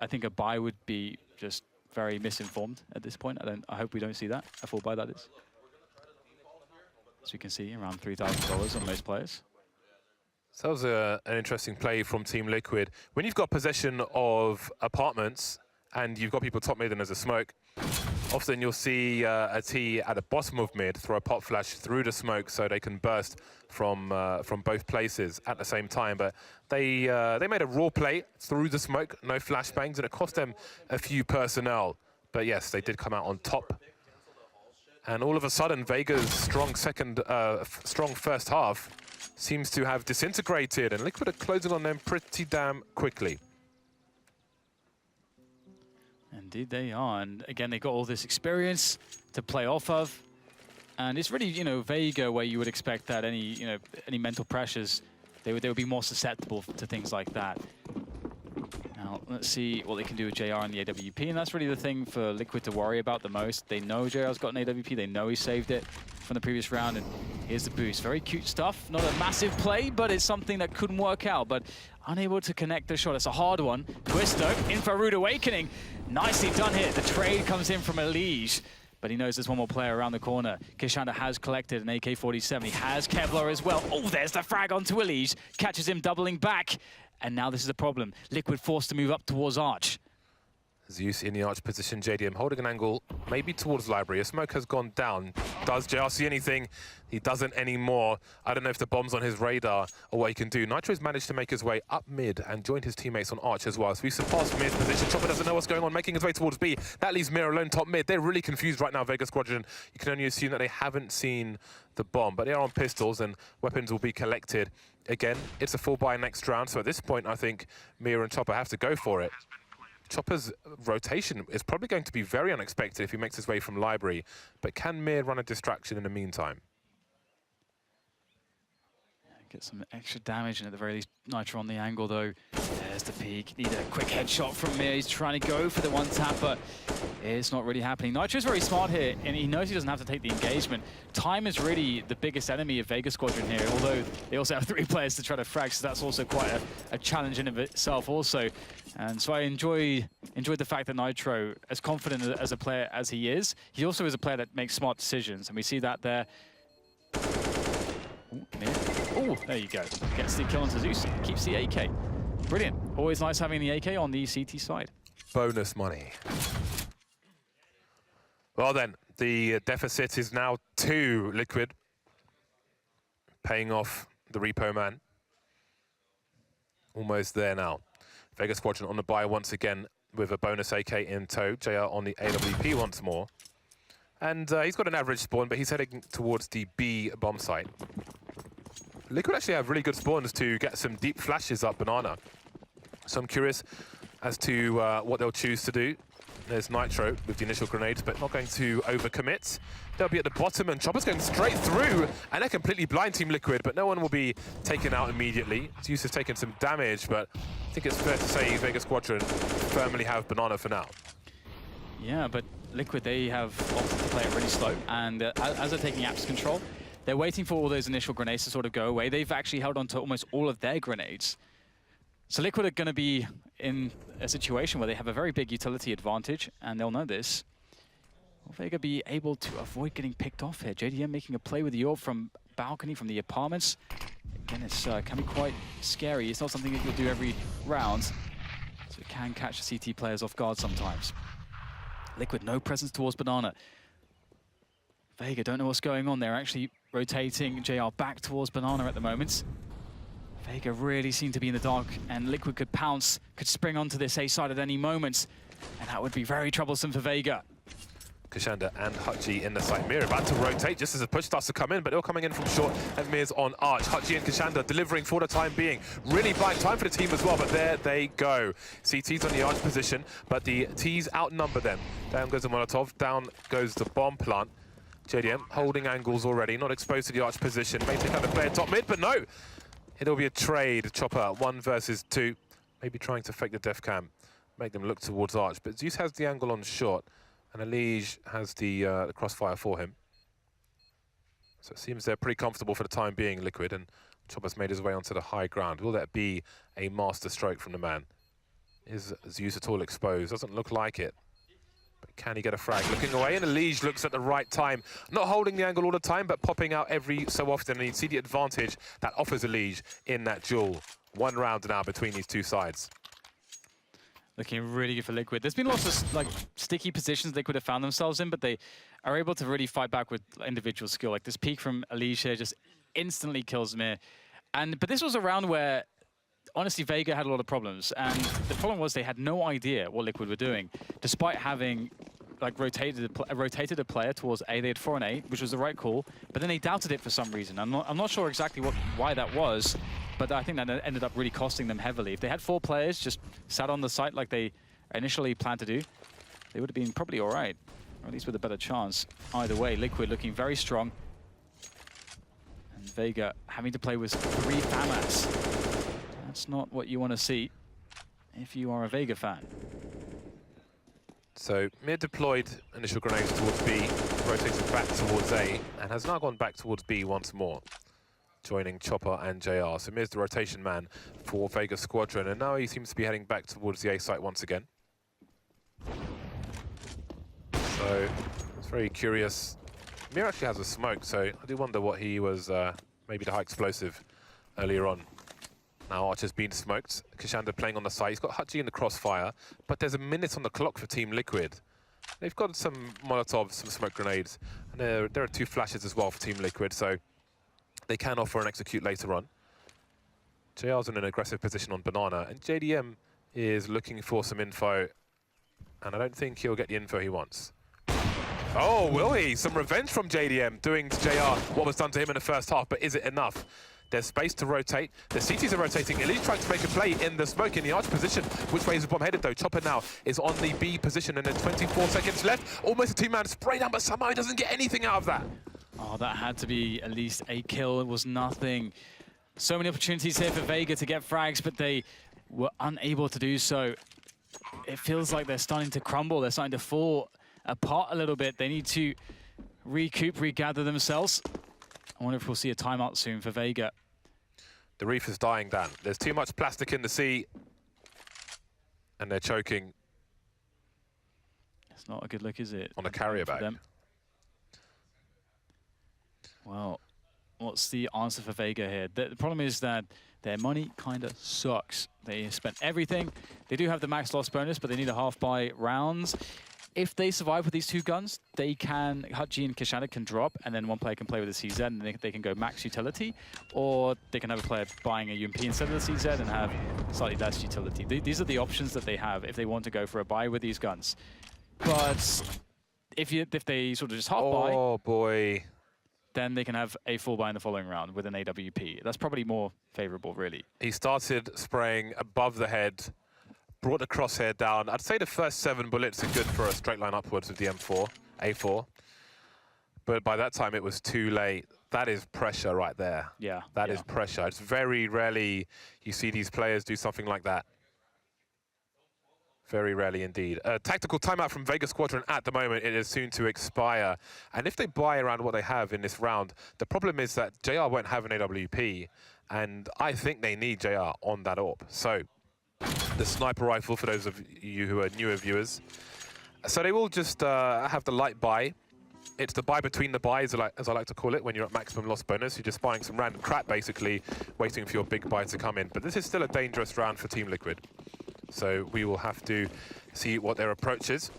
Speaker 2: I think a buy would be just very misinformed at this point. I hope we don't see that. A full buy, that is. As you can see, around $3,000 on most players.
Speaker 1: So that was an interesting play from Team Liquid. When you've got possession of apartments and you've got people top mid and there's a smoke, often you'll see a T at the bottom of mid throw a pop flash through the smoke so they can burst from both places at the same time. But they made a raw play through the smoke, no flashbangs, and it cost them a few personnel. But yes, they did come out on top. And all of a sudden, Vega's strong first half seems to have disintegrated, and Liquid are closing on them pretty damn quickly.
Speaker 2: Indeed they are, and again, they got all this experience to play off of. And it's really, you know, Vega where you would expect that any mental pressures, they would be more susceptible to things like that. Now, let's see what they can do with JR and the AWP, and that's really the thing for Liquid to worry about the most. They know JR's got an AWP, they know he saved it from the previous round, and here's the boost. Very cute stuff, not a massive play, but it's something that couldn't work out, but unable to connect the shot. It's a hard one. Twisto in for Rude Awakening. Nicely done here. The trade comes in from ELEAGUE, but he knows there's one more player around the corner. Kishanda has collected an AK-47. He has Kevlar as well. Oh, there's the frag onto ELEAGUE. Catches him doubling back. And now this is a problem. Liquid forced to move up towards Arch.
Speaker 1: Zeus in the Arch position. JDM holding an angle, maybe towards Library. A smoke has gone down. Does JR see anything? He doesn't anymore. I don't know if the bomb's on his radar or what he can do. Nitro's managed to make his way up mid and joined his teammates on Arch as well. So we surpassed mid's position. Chopper doesn't know what's going on, making his way towards B. That leaves Mir alone top mid. They're really confused right now, Vega Squadron. You can only assume that they haven't seen the bomb, but they are on pistols and weapons will be collected. Again, it's a full buy next round. So at this point, I think Mir and Chopper have to go for it. Chopper's rotation is probably going to be very unexpected if he makes his way from Library, but can Mir run a distraction in the meantime?
Speaker 2: Get some extra damage, and at the very least, Nitro on the angle, though. There's the peak. Need a quick headshot from Mir. He's trying to go for the one-tap, but it's not really happening. Nitro's very smart here, and he knows he doesn't have to take the engagement. Time is really the biggest enemy of Vega Squadron here, although they also have 3 players to try to frag, so that's also quite a challenge in of itself also. And so I enjoyed the fact that Nitro, as confident as a player as he also is a player that makes smart decisions, and we see that there. Oh, there you go. Gets the kill onto Zeus, keeps the AK. Brilliant. Always nice having the AK on the CT side.
Speaker 1: Bonus money. Well then, the deficit is now 2 Liquid. Paying off the repo man. Almost there now. Vega Squadron on the buy once again with a bonus AK in tow. JR on the AWP once more. And he's got an average spawn, but he's heading towards the B bomb site. Liquid actually have really good spawns to get some deep flashes up Banana. So I'm curious as to what they'll choose to do. There's Nitro with the initial grenades, but not going to overcommit. They'll be at the bottom, and Chopper's going straight through, and they're completely blind Team Liquid, but no one will be taken out immediately. Zeus has taken some damage, but I think it's fair to say Vega Squadron firmly have Banana for now.
Speaker 2: Yeah, but Liquid, they have opted to play it really slow, and as they're taking apps control, they're waiting for all those initial grenades to sort of go away. They've actually held on to almost all of their grenades. So Liquid are going to be in a situation where they have a very big utility advantage, and they'll know this. Will Vega be able to avoid getting picked off here? JDM making a play with the orb from balcony, from the apartments. Again, it's can be quite scary. It's not something that you'll do every round, so it can catch the CT players off guard sometimes. Liquid, no presence towards Banana. Vega don't know what's going on. They're actually rotating JR back towards Banana at the moment. Vega really seem to be in the dark, and Liquid could pounce, could spring onto this A side at any moment, and that would be very troublesome for Vega.
Speaker 1: Kishanda and Hutchie in the site. Mir about to rotate just as the push starts to come in, but they're coming in from short, and Mir's on Arch. Hutchie and Kishanda delivering for the time being. Really buying time for the team as well, but there they go. CT's on the Arch position, but the T's outnumber them. Down goes the Molotov, down goes the bomb plant. JDM holding angles already, not exposed to the Arch position. May take out the player top mid, but no! It'll be a trade. Chopper, 1 versus 2. Maybe trying to fake the def cam, make them look towards Arch. But Zeus has the angle on short, and ELEAGUE has the crossfire for him. So it seems they're pretty comfortable for the time being, Liquid, and Chopper's made his way onto the high ground. Will that be a master stroke from the man? Is Zeus at all exposed? Doesn't look like it. But can he get a frag? Looking away, and ELEAGUE looks at the right time. Not holding the angle all the time, but popping out every so often. And you see the advantage that offers ELEAGUE in that duel. 1 round now between these 2 sides.
Speaker 2: Looking really good for Liquid. There's been lots of sticky positions Liquid have found themselves in, but they are able to really fight back with individual skill. Like this peek from ELEAGUE here just instantly kills Mir. But this was a round where honestly, Vega had a lot of problems, and the problem was they had no idea what Liquid were doing, despite having rotated a player towards A. They had 4 and A, which was the right call, but then they doubted it for some reason. I'm not sure exactly why that was, but I think that ended up really costing them heavily. If they had 4 players just sat on the site like they initially planned to do, they would have been probably all right, or at least with a better chance. Either way, Liquid looking very strong, and Vega having to play with 3 FAMAS. That's not what you want to see if you are a Vega fan.
Speaker 1: So mid deployed initial grenades towards B, rotated back towards A, and has now gone back towards B once more, joining Chopper and JR. So Mir's the rotation man for Vega Squadron, and now he seems to be heading back towards the A site once again. So it's very curious. Mir actually has a smoke, so I do wonder what he was, maybe the high explosive earlier on. Now Archer's been smoked. Kashanda playing on the side. He's got Hutchie in the crossfire, but there's a minute on the clock for Team Liquid. They've got some Molotovs, some smoke grenades, and there are 2 flashes as well for Team Liquid, so they can offer and execute later on. JR's in an aggressive position on Banana, and JDM is looking for some info, and I don't think he'll get the info he wants. Oh, will he? Some revenge from JDM, doing to JR what was done to him in the first half, but is it enough? There's space to rotate. The CTs are rotating. ELEAGUE trying to make a play in the smoke, in the arch position. Which way is the bomb headed, though? Chopper now is on the B position, and then 24 seconds left. Almost a 2-man spray down, but somehow he doesn't get anything out of that.
Speaker 2: Oh, that had to be at least a kill. It was nothing. So many opportunities here for Vega to get frags, but they were unable to do so. It feels like they're starting to crumble. They're starting to fall apart a little bit. They need to recoup, regather themselves. I wonder if we'll see a timeout soon for Vega.
Speaker 1: The reef is dying down. There's too much plastic in the sea, and they're choking.
Speaker 2: It's not a good look, is it?
Speaker 1: On a carrier bag.
Speaker 2: Well, what's the answer for Vega here? The problem is that their money kind of sucks. They spent everything. They do have the max loss bonus, but they need a half-buy rounds. If they survive with these 2 guns, they can, Hutchie and Kashanda can drop, and then one player can play with the CZ, and they can go max utility, or they can have a player buying a UMP instead of the CZ and have slightly less utility. These are the options that they have if they want to go for a buy with these guns. But if they sort of just half buy,
Speaker 1: oh boy,
Speaker 2: then they can have a full buy in the following round with an AWP. That's probably more favorable, really.
Speaker 1: He started spraying above the head, brought the crosshair down. I'd say the first 7 bullets are good for a straight line upwards with the A4. But by that time, it was too late. That is pressure right there.
Speaker 2: Yeah.
Speaker 1: That is pressure. It's very rarely you see these players do something like that. Very rarely indeed. A tactical timeout from Vega Squadron at the moment. It is soon to expire. And if they buy around what they have in this round, the problem is that JR won't have an AWP. And I think they need JR on that AWP. So the sniper rifle for those of you who are newer viewers. So they will just have the light buy. It's the buy between the buys, as I like to call it, when you're at maximum loss bonus. You're just buying some random crap, basically, waiting for your big buy to come in. But this is still a dangerous round for Team Liquid. So we will have to see what their approach is.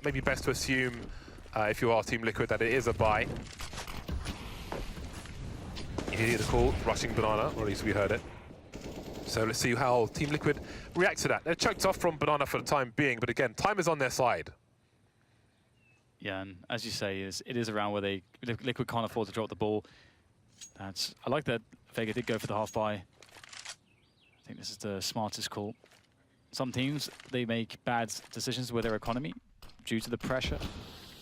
Speaker 1: Maybe best to assume, if you are Team Liquid, that it is a buy. You hear the call, rushing Banana, or at least we heard it. So let's see how Team Liquid reacts to that. They're choked off from Banana for the time being, but again, time is on their side.
Speaker 2: Yeah, and as you say, it is a round where Liquid can't afford to drop the ball. I like that Vega did go for the half buy. I think this is the smartest call. Some teams, they make bad decisions with their economy due to the pressure.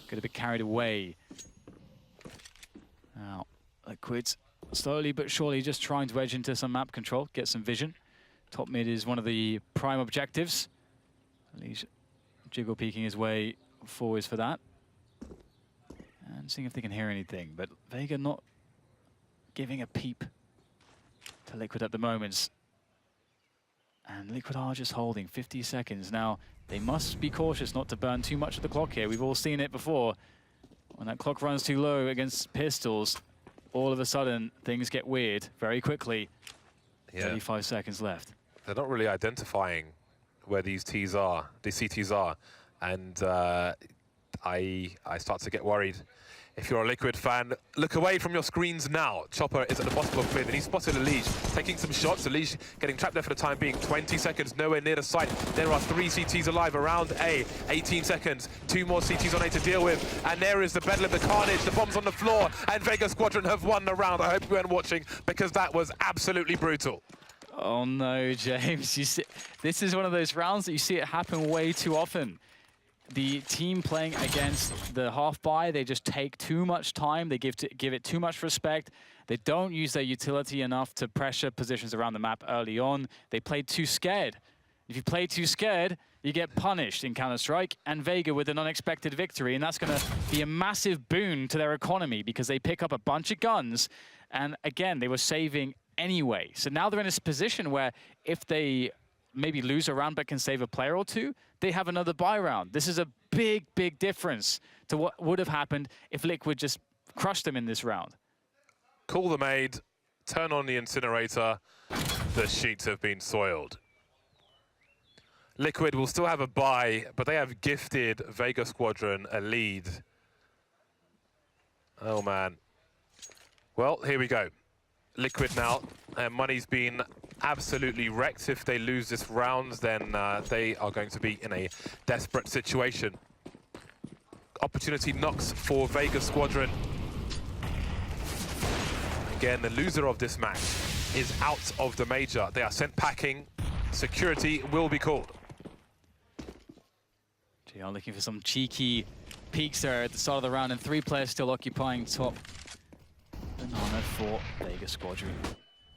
Speaker 2: Get a bit carried away. Now, Liquid slowly but surely just trying to edge into some map control, get some vision. Top mid is one of the prime objectives. ELEAGUE jiggle peeking his way forwards for that. And seeing if they can hear anything. But Vega not giving a peep to Liquid at the moment. And Liquid are just holding 50 seconds. Now, they must be cautious not to burn too much of the clock here. We've all seen it before. When that clock runs too low against pistols, all of a sudden, things get weird very quickly. Yeah. 35 seconds left.
Speaker 1: They're not really identifying where these CTs are. And I start to get worried. If you're a Liquid fan, look away from your screens now. Chopper is at the bottom of mid, and he spotted ELEAGUE taking some shots. ELEAGUE getting trapped there for the time being. 20 seconds, nowhere near the site. There are 3 CTs alive around A. 18 seconds, 2 more CTs on A to deal with. And there is the bedlam, the carnage, the bombs on the floor. And Vega Squadron have won the round. I hope you weren't watching, because that was absolutely brutal.
Speaker 2: Oh no, James. You see, this is one of those rounds that you see it happen way too often. The team playing against the half buy, they just take too much time. They give it too much respect. They don't use their utility enough to pressure positions around the map early on. They played too scared. If you play too scared, you get punished in Counter-Strike, and Vega with an unexpected victory, and that's going to be a massive boon to their economy because they pick up a bunch of guns, and again, they were saving anyway. So now they're in this position where if they maybe lose a round but can save a player or two, they have another buy round. This is a big, big difference to what would have happened if Liquid just crushed them in this round.
Speaker 1: Call the maid, turn on the incinerator. The sheets have been soiled. Liquid will still have a buy, but they have gifted Vega Squadron a lead. Oh, man. Well, here we go. Liquid now. Their money's been absolutely wrecked. If they lose this round, then they are going to be in a desperate situation. Opportunity knocks for Vega Squadron. Again, the loser of this match is out of the major. They are sent packing. Security will be called.
Speaker 2: JR looking for some cheeky peeks there at the start of the round, and 3 players still occupying top banana for Vega Squadron.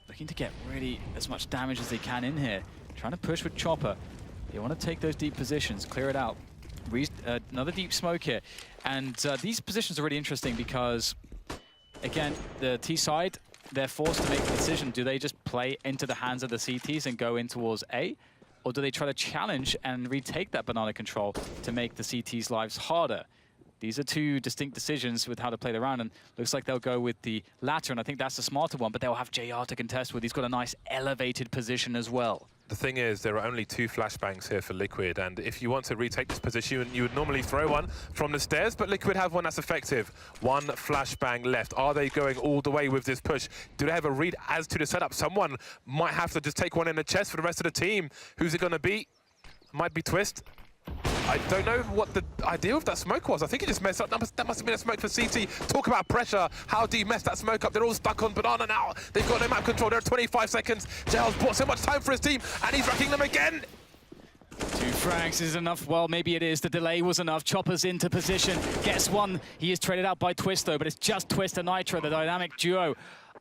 Speaker 2: Looking to get really as much damage as they can in here. Trying to push with Chopper. They want to take those deep positions, clear it out. Another deep smoke here. And these positions are really interesting because, again, the T side, they're forced to make the decision. Do they just play into the hands of the CTs and go in towards A? Or do they try to challenge and retake that banana control to make the CT's lives harder? These are 2 distinct decisions with how to play the round, and looks like they'll go with the latter, and I think that's the smarter one, but they'll have JR to contest with. He's got a nice elevated position as well.
Speaker 1: The thing is, there are only 2 flashbangs here for Liquid, and if you want to retake this position, you would normally throw one from the stairs, but Liquid have one that's effective. 1 flashbang left. Are they going all the way with this push? Do they have a read as to the setup? Someone might have to just take one in the chest for the rest of the team. Who's it going to be? Might be Twist. I don't know what the idea of that smoke was. I think it just messed up. That must have been a smoke for CT. Talk about pressure. How do you mess that smoke up? They're all stuck on banana now. They've got no map control. They're at 25 seconds. JL's bought so much time for his team, and he's wrecking them again.
Speaker 2: 2 frags is enough. Well, maybe it is. The delay was enough. Chopper's into position. Gets one. He is traded out by Twist, though, but it's just Twist and Nitro, the dynamic duo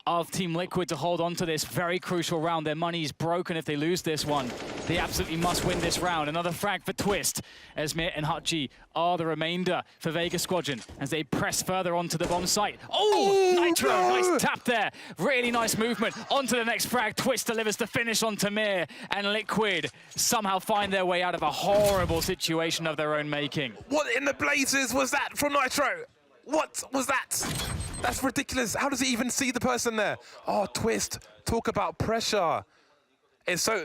Speaker 2: of Team Liquid, to hold on to this very crucial round. Their money's broken if they lose this one. They absolutely must win this round. Another frag for Twist. Esmir and Hutchie are the remainder for Vega Squadron as they press further onto the bomb site. Oh, Nitro, no! Nice tap there. Really nice movement. Onto the next frag. Twist delivers the finish on Tamir, and Liquid somehow find their way out of a horrible situation of their own making.
Speaker 1: What in the blazes was that from Nitro? What was that? That's ridiculous. How does he even see the person there? Oh, Twist, talk about pressure. It's so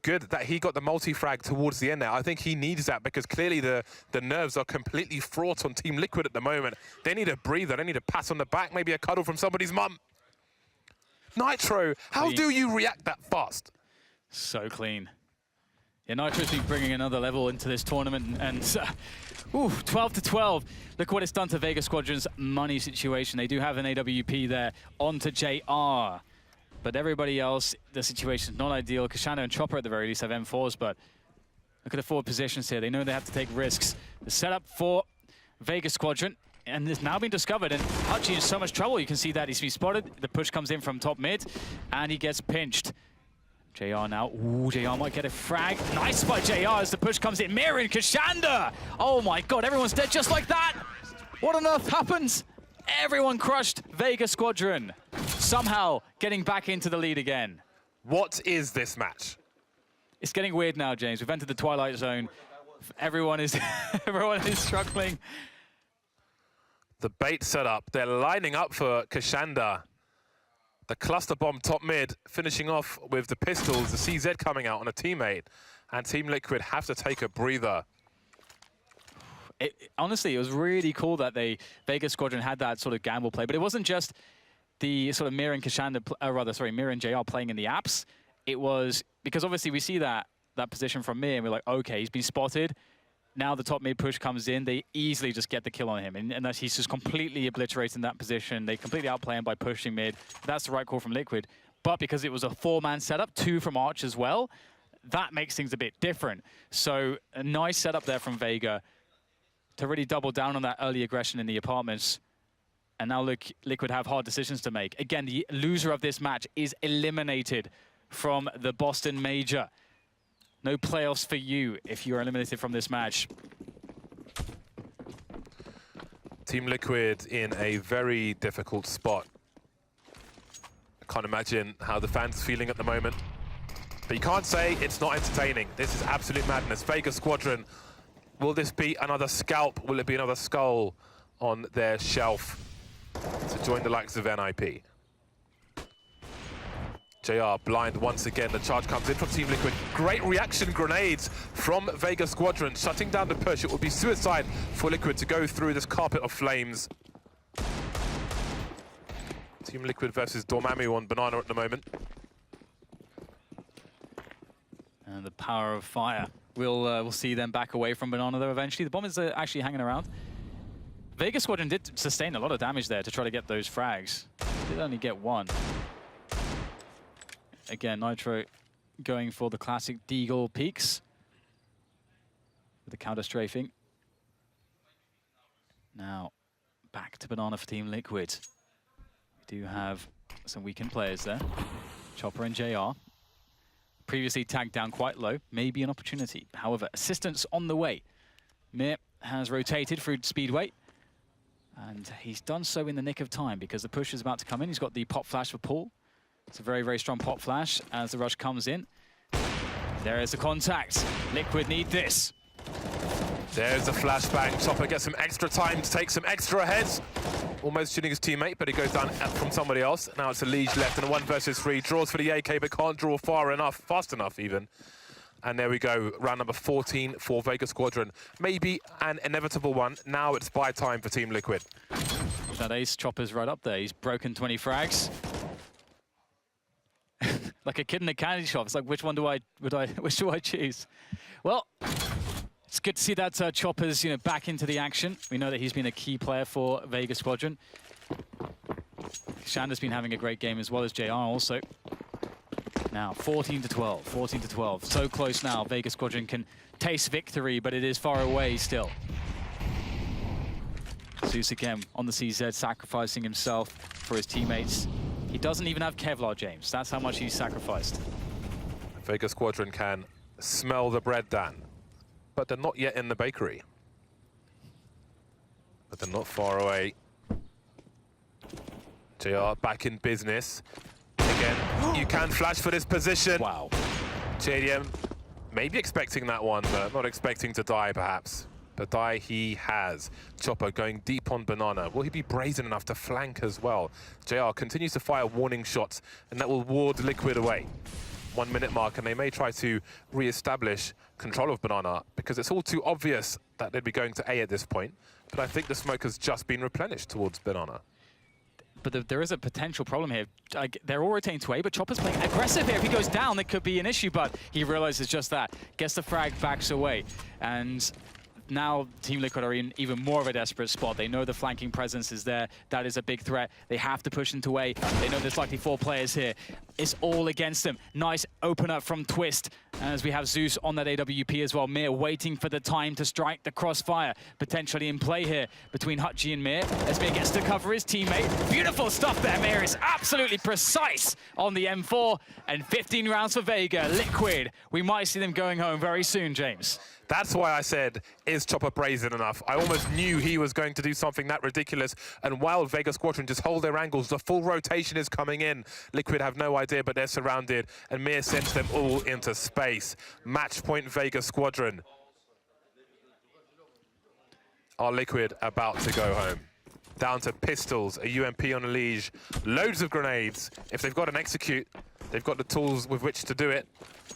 Speaker 1: good that he got the multi-frag towards the end there. I think he needs that because clearly the nerves are completely fraught on Team Liquid at the moment. They need a breather. They need a pat on the back, maybe a cuddle from somebody's mum. Nitro, how do you react that fast?
Speaker 2: So clean. Yeah, Nitro's been bringing another level into this tournament, and 12-12. Look what it's done to Vega Squadron's money situation. They do have an AWP there onto JR. But everybody else, the situation's not ideal. Kashano and Chopper at the very least have M4s, but look at the forward positions here. They know they have to take risks. The setup for Vega Squadron, and it's now been discovered, and Hutchie is in so much trouble. You can see that he's been spotted. The push comes in from top mid, and he gets pinched. JR now. Ooh, JR might get a frag. Nice by JR as the push comes in. Mir and Kashanda! Oh my god, everyone's dead just like that! What on earth happens? Everyone crushed Vega Squadron. Somehow getting back into the lead again.
Speaker 1: What is this match?
Speaker 2: It's getting weird now, James. We've entered the Twilight Zone. Everyone is struggling.
Speaker 1: The bait setup. They're lining up for Kashanda. The cluster bomb top mid, finishing off with the pistols, the CZ coming out on a teammate. And Team Liquid have to take a breather.
Speaker 2: Honestly, it was really cool that Vega Squadron had that sort of gamble play, but it wasn't just the sort of Mir and Kashanda, Mir and JR playing in the apps. It was because obviously we see that position from Mir, and we're like, okay, he's been spotted. Now the top mid push comes in, they easily just get the kill on him, and that he's just completely obliterating that position. They completely outplay him by pushing mid. That's the right call from Liquid. But because it was a 4-man setup, 2 from Arch as well, that makes things a bit different. So a nice setup there from Vega to really double down on that early aggression in the apartments. And now look, Liquid have hard decisions to make. Again, the loser of this match is eliminated from the Boston Major. No playoffs for you if you are eliminated from this match.
Speaker 1: Team Liquid in a very difficult spot. I can't imagine how the fans are feeling at the moment. But you can't say it's not entertaining. This is absolute madness. Vega Squadron, will this be another scalp? Will it be another skull on their shelf to join the likes of NIP? JR blind once again. The charge comes in from Team Liquid. Great reaction grenades from Vega Squadron, shutting down the push. It would be suicide for Liquid to go through this carpet of flames. Team Liquid versus Dormammu on Banana at the moment.
Speaker 2: And the power of fire. We'll see them back away from Banana though eventually. The bomb is actually hanging around. Vega Squadron did sustain a lot of damage there to try to get those frags. Did only get one. Again, Nitro going for the classic Deagle peaks with the counter strafing. Now, back to Banana for Team Liquid. We do have some weakened players there. Chopper and JR. Previously tagged down quite low, maybe an opportunity. However, assistance on the way. Mir has rotated through Speedway, and he's done so in the nick of time because the push is about to come in. He's got the pop flash for Paul. It's a very, very strong pop flash as the rush comes in. There is the contact. Liquid need this.
Speaker 1: There's the flashbang. Chopper gets some extra time to take some extra heads. Almost shooting his teammate, but he goes down from somebody else. Now it's ELEAGUE left in a 1 versus 3. Draws for the AK, but can't draw fast enough even. And there we go, round number 14 for Vega Squadron. Maybe an inevitable one. Now it's buy time for Team Liquid.
Speaker 2: That ace Chopper's right up there. He's broken 20 frags. Like a kid in a candy shop. It's like, which do I choose? Well, it's good to see that Chopper's back into the action. We know that he's been a key player for Vega Squadron. Shanda's been having a great game as well as JR also. Now 14 to 12, 14 to 12. So close now. Vega Squadron can taste victory, but it is far away still. Zeus again on the CZ, sacrificing himself for his teammates. He doesn't even have Kevlar, James. That's how much he's sacrificed.
Speaker 1: Vega Squadron can smell the bread, Dan. But they're not yet in the bakery. But they're not far away. JR back in business. Again, you can flash for this position.
Speaker 2: Wow.
Speaker 1: JDM maybe expecting that one, but not expecting to die, perhaps. But die he has. Chopper going deep on Banana. Will he be brazen enough to flank as well? JR continues to fire warning shots, and that will ward Liquid away. 1 minute mark, and they may try to re-establish control of Banana, because it's all too obvious that they'd be going to A at this point. But I think the smoke has just been replenished towards Banana.
Speaker 2: But there is a potential problem here. They're all rotating to A, but Chopper's playing aggressive here. If he goes down, it could be an issue, but he realizes just that. Gets the frag, backs away. And now Team Liquid are in even more of a desperate spot. They know the flanking presence is there. That is a big threat. They have to push into A. They know there's likely 4 players here. It's all against them. Nice opener from Twist. As we have Zeus on that AWP as well. Mir waiting for the time to strike the crossfire. Potentially in play here between Hutchie and Mir. As Mir gets to cover his teammate. Beautiful stuff there. Mir is absolutely precise on the M4. And 15 rounds for Vega. Liquid. We might see them going home very soon, James.
Speaker 1: That's why I said, is Chopper brazen enough? I almost knew he was going to do something that ridiculous. And while Vega Squadron just hold their angles, the full rotation is coming in. Liquid have no idea, but they're surrounded. And Mir sends them all into space. Match point Vega Squadron. Are Liquid about to go home? Down to pistols, a UMP on ELEAGUE, loads of grenades. If they've got an execute, they've got the tools with which to do it,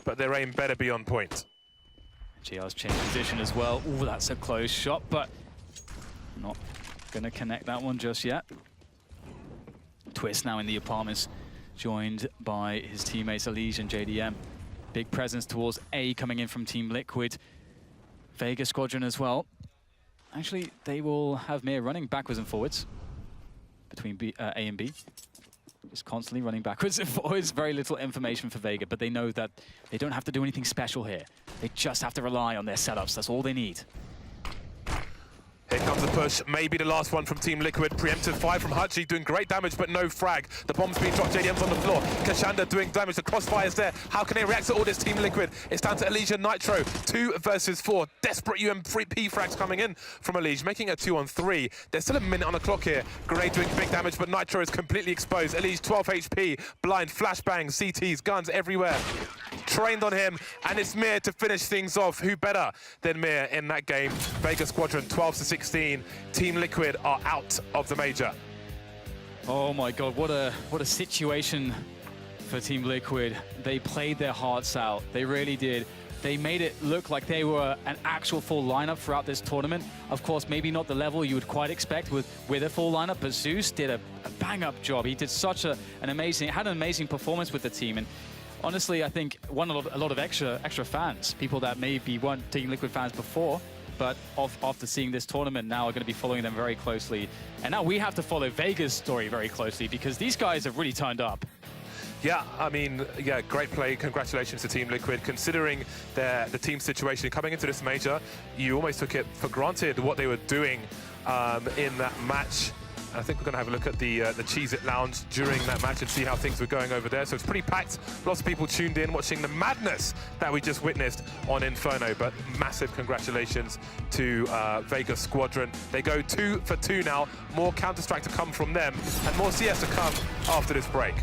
Speaker 1: but their aim better be on point.
Speaker 2: GR's changed position as well. Ooh, that's a close shot, but not going to connect that one just yet. Twist now in the apartments, joined by his teammates ELEAGUE and JDM. Big presence towards A coming in from Team Liquid. Vega Squadron as well. Actually, they will have Mir running backwards and forwards between A and B. Just constantly running backwards and forwards. Very little information for Vega, but they know that they don't have to do anything special here. They just have to rely on their setups. That's all they need.
Speaker 1: Here comes the push, maybe the last one from Team Liquid. Preemptive fire from Hachi, doing great damage, but no frag. The bomb's being dropped, JDM's on the floor. Kashanda doing damage, the crossfire's there. How can they react to all this Team Liquid? It's down to ELEAGUE and Nitro, 2 versus 4. Desperate P frags coming in from ELEAGUE, making a 2-on-3. There's still a minute on the clock here. Grenade doing big damage, but Nitro is completely exposed. ELEAGUE 12 HP, blind, flashbangs, CTs, guns everywhere. Trained on him, and it's Mir to finish things off. Who better than Mir in that game? Vega Squadron 12-16. Team Liquid are out of the major.
Speaker 2: Oh my God, what a situation for Team Liquid. They played their hearts out. They really did. They made it look like they were an actual full lineup throughout this tournament. Of course, maybe not the level you would quite expect with a full lineup, but Zeus did a bang-up job. He did such had an amazing performance with the team. And honestly, I think won a lot of extra fans, people that maybe weren't Team Liquid fans before, but after seeing this tournament now are going to be following them very closely. And now we have to follow Vega's story very closely because these guys have really turned up.
Speaker 1: Yeah, I mean, yeah, great play. Congratulations to Team Liquid. Considering the team situation coming into this major, you almost took it for granted what they were doing in that match. I think we're going to have a look at the Cheez-It Lounge during that match and see how things were going over there. So it's pretty packed. Lots of people tuned in, watching the madness that we just witnessed on Inferno. But massive congratulations to Vega Squadron. They go 2 for 2 now. More Counter-Strike to come from them, and more CS to come after this break.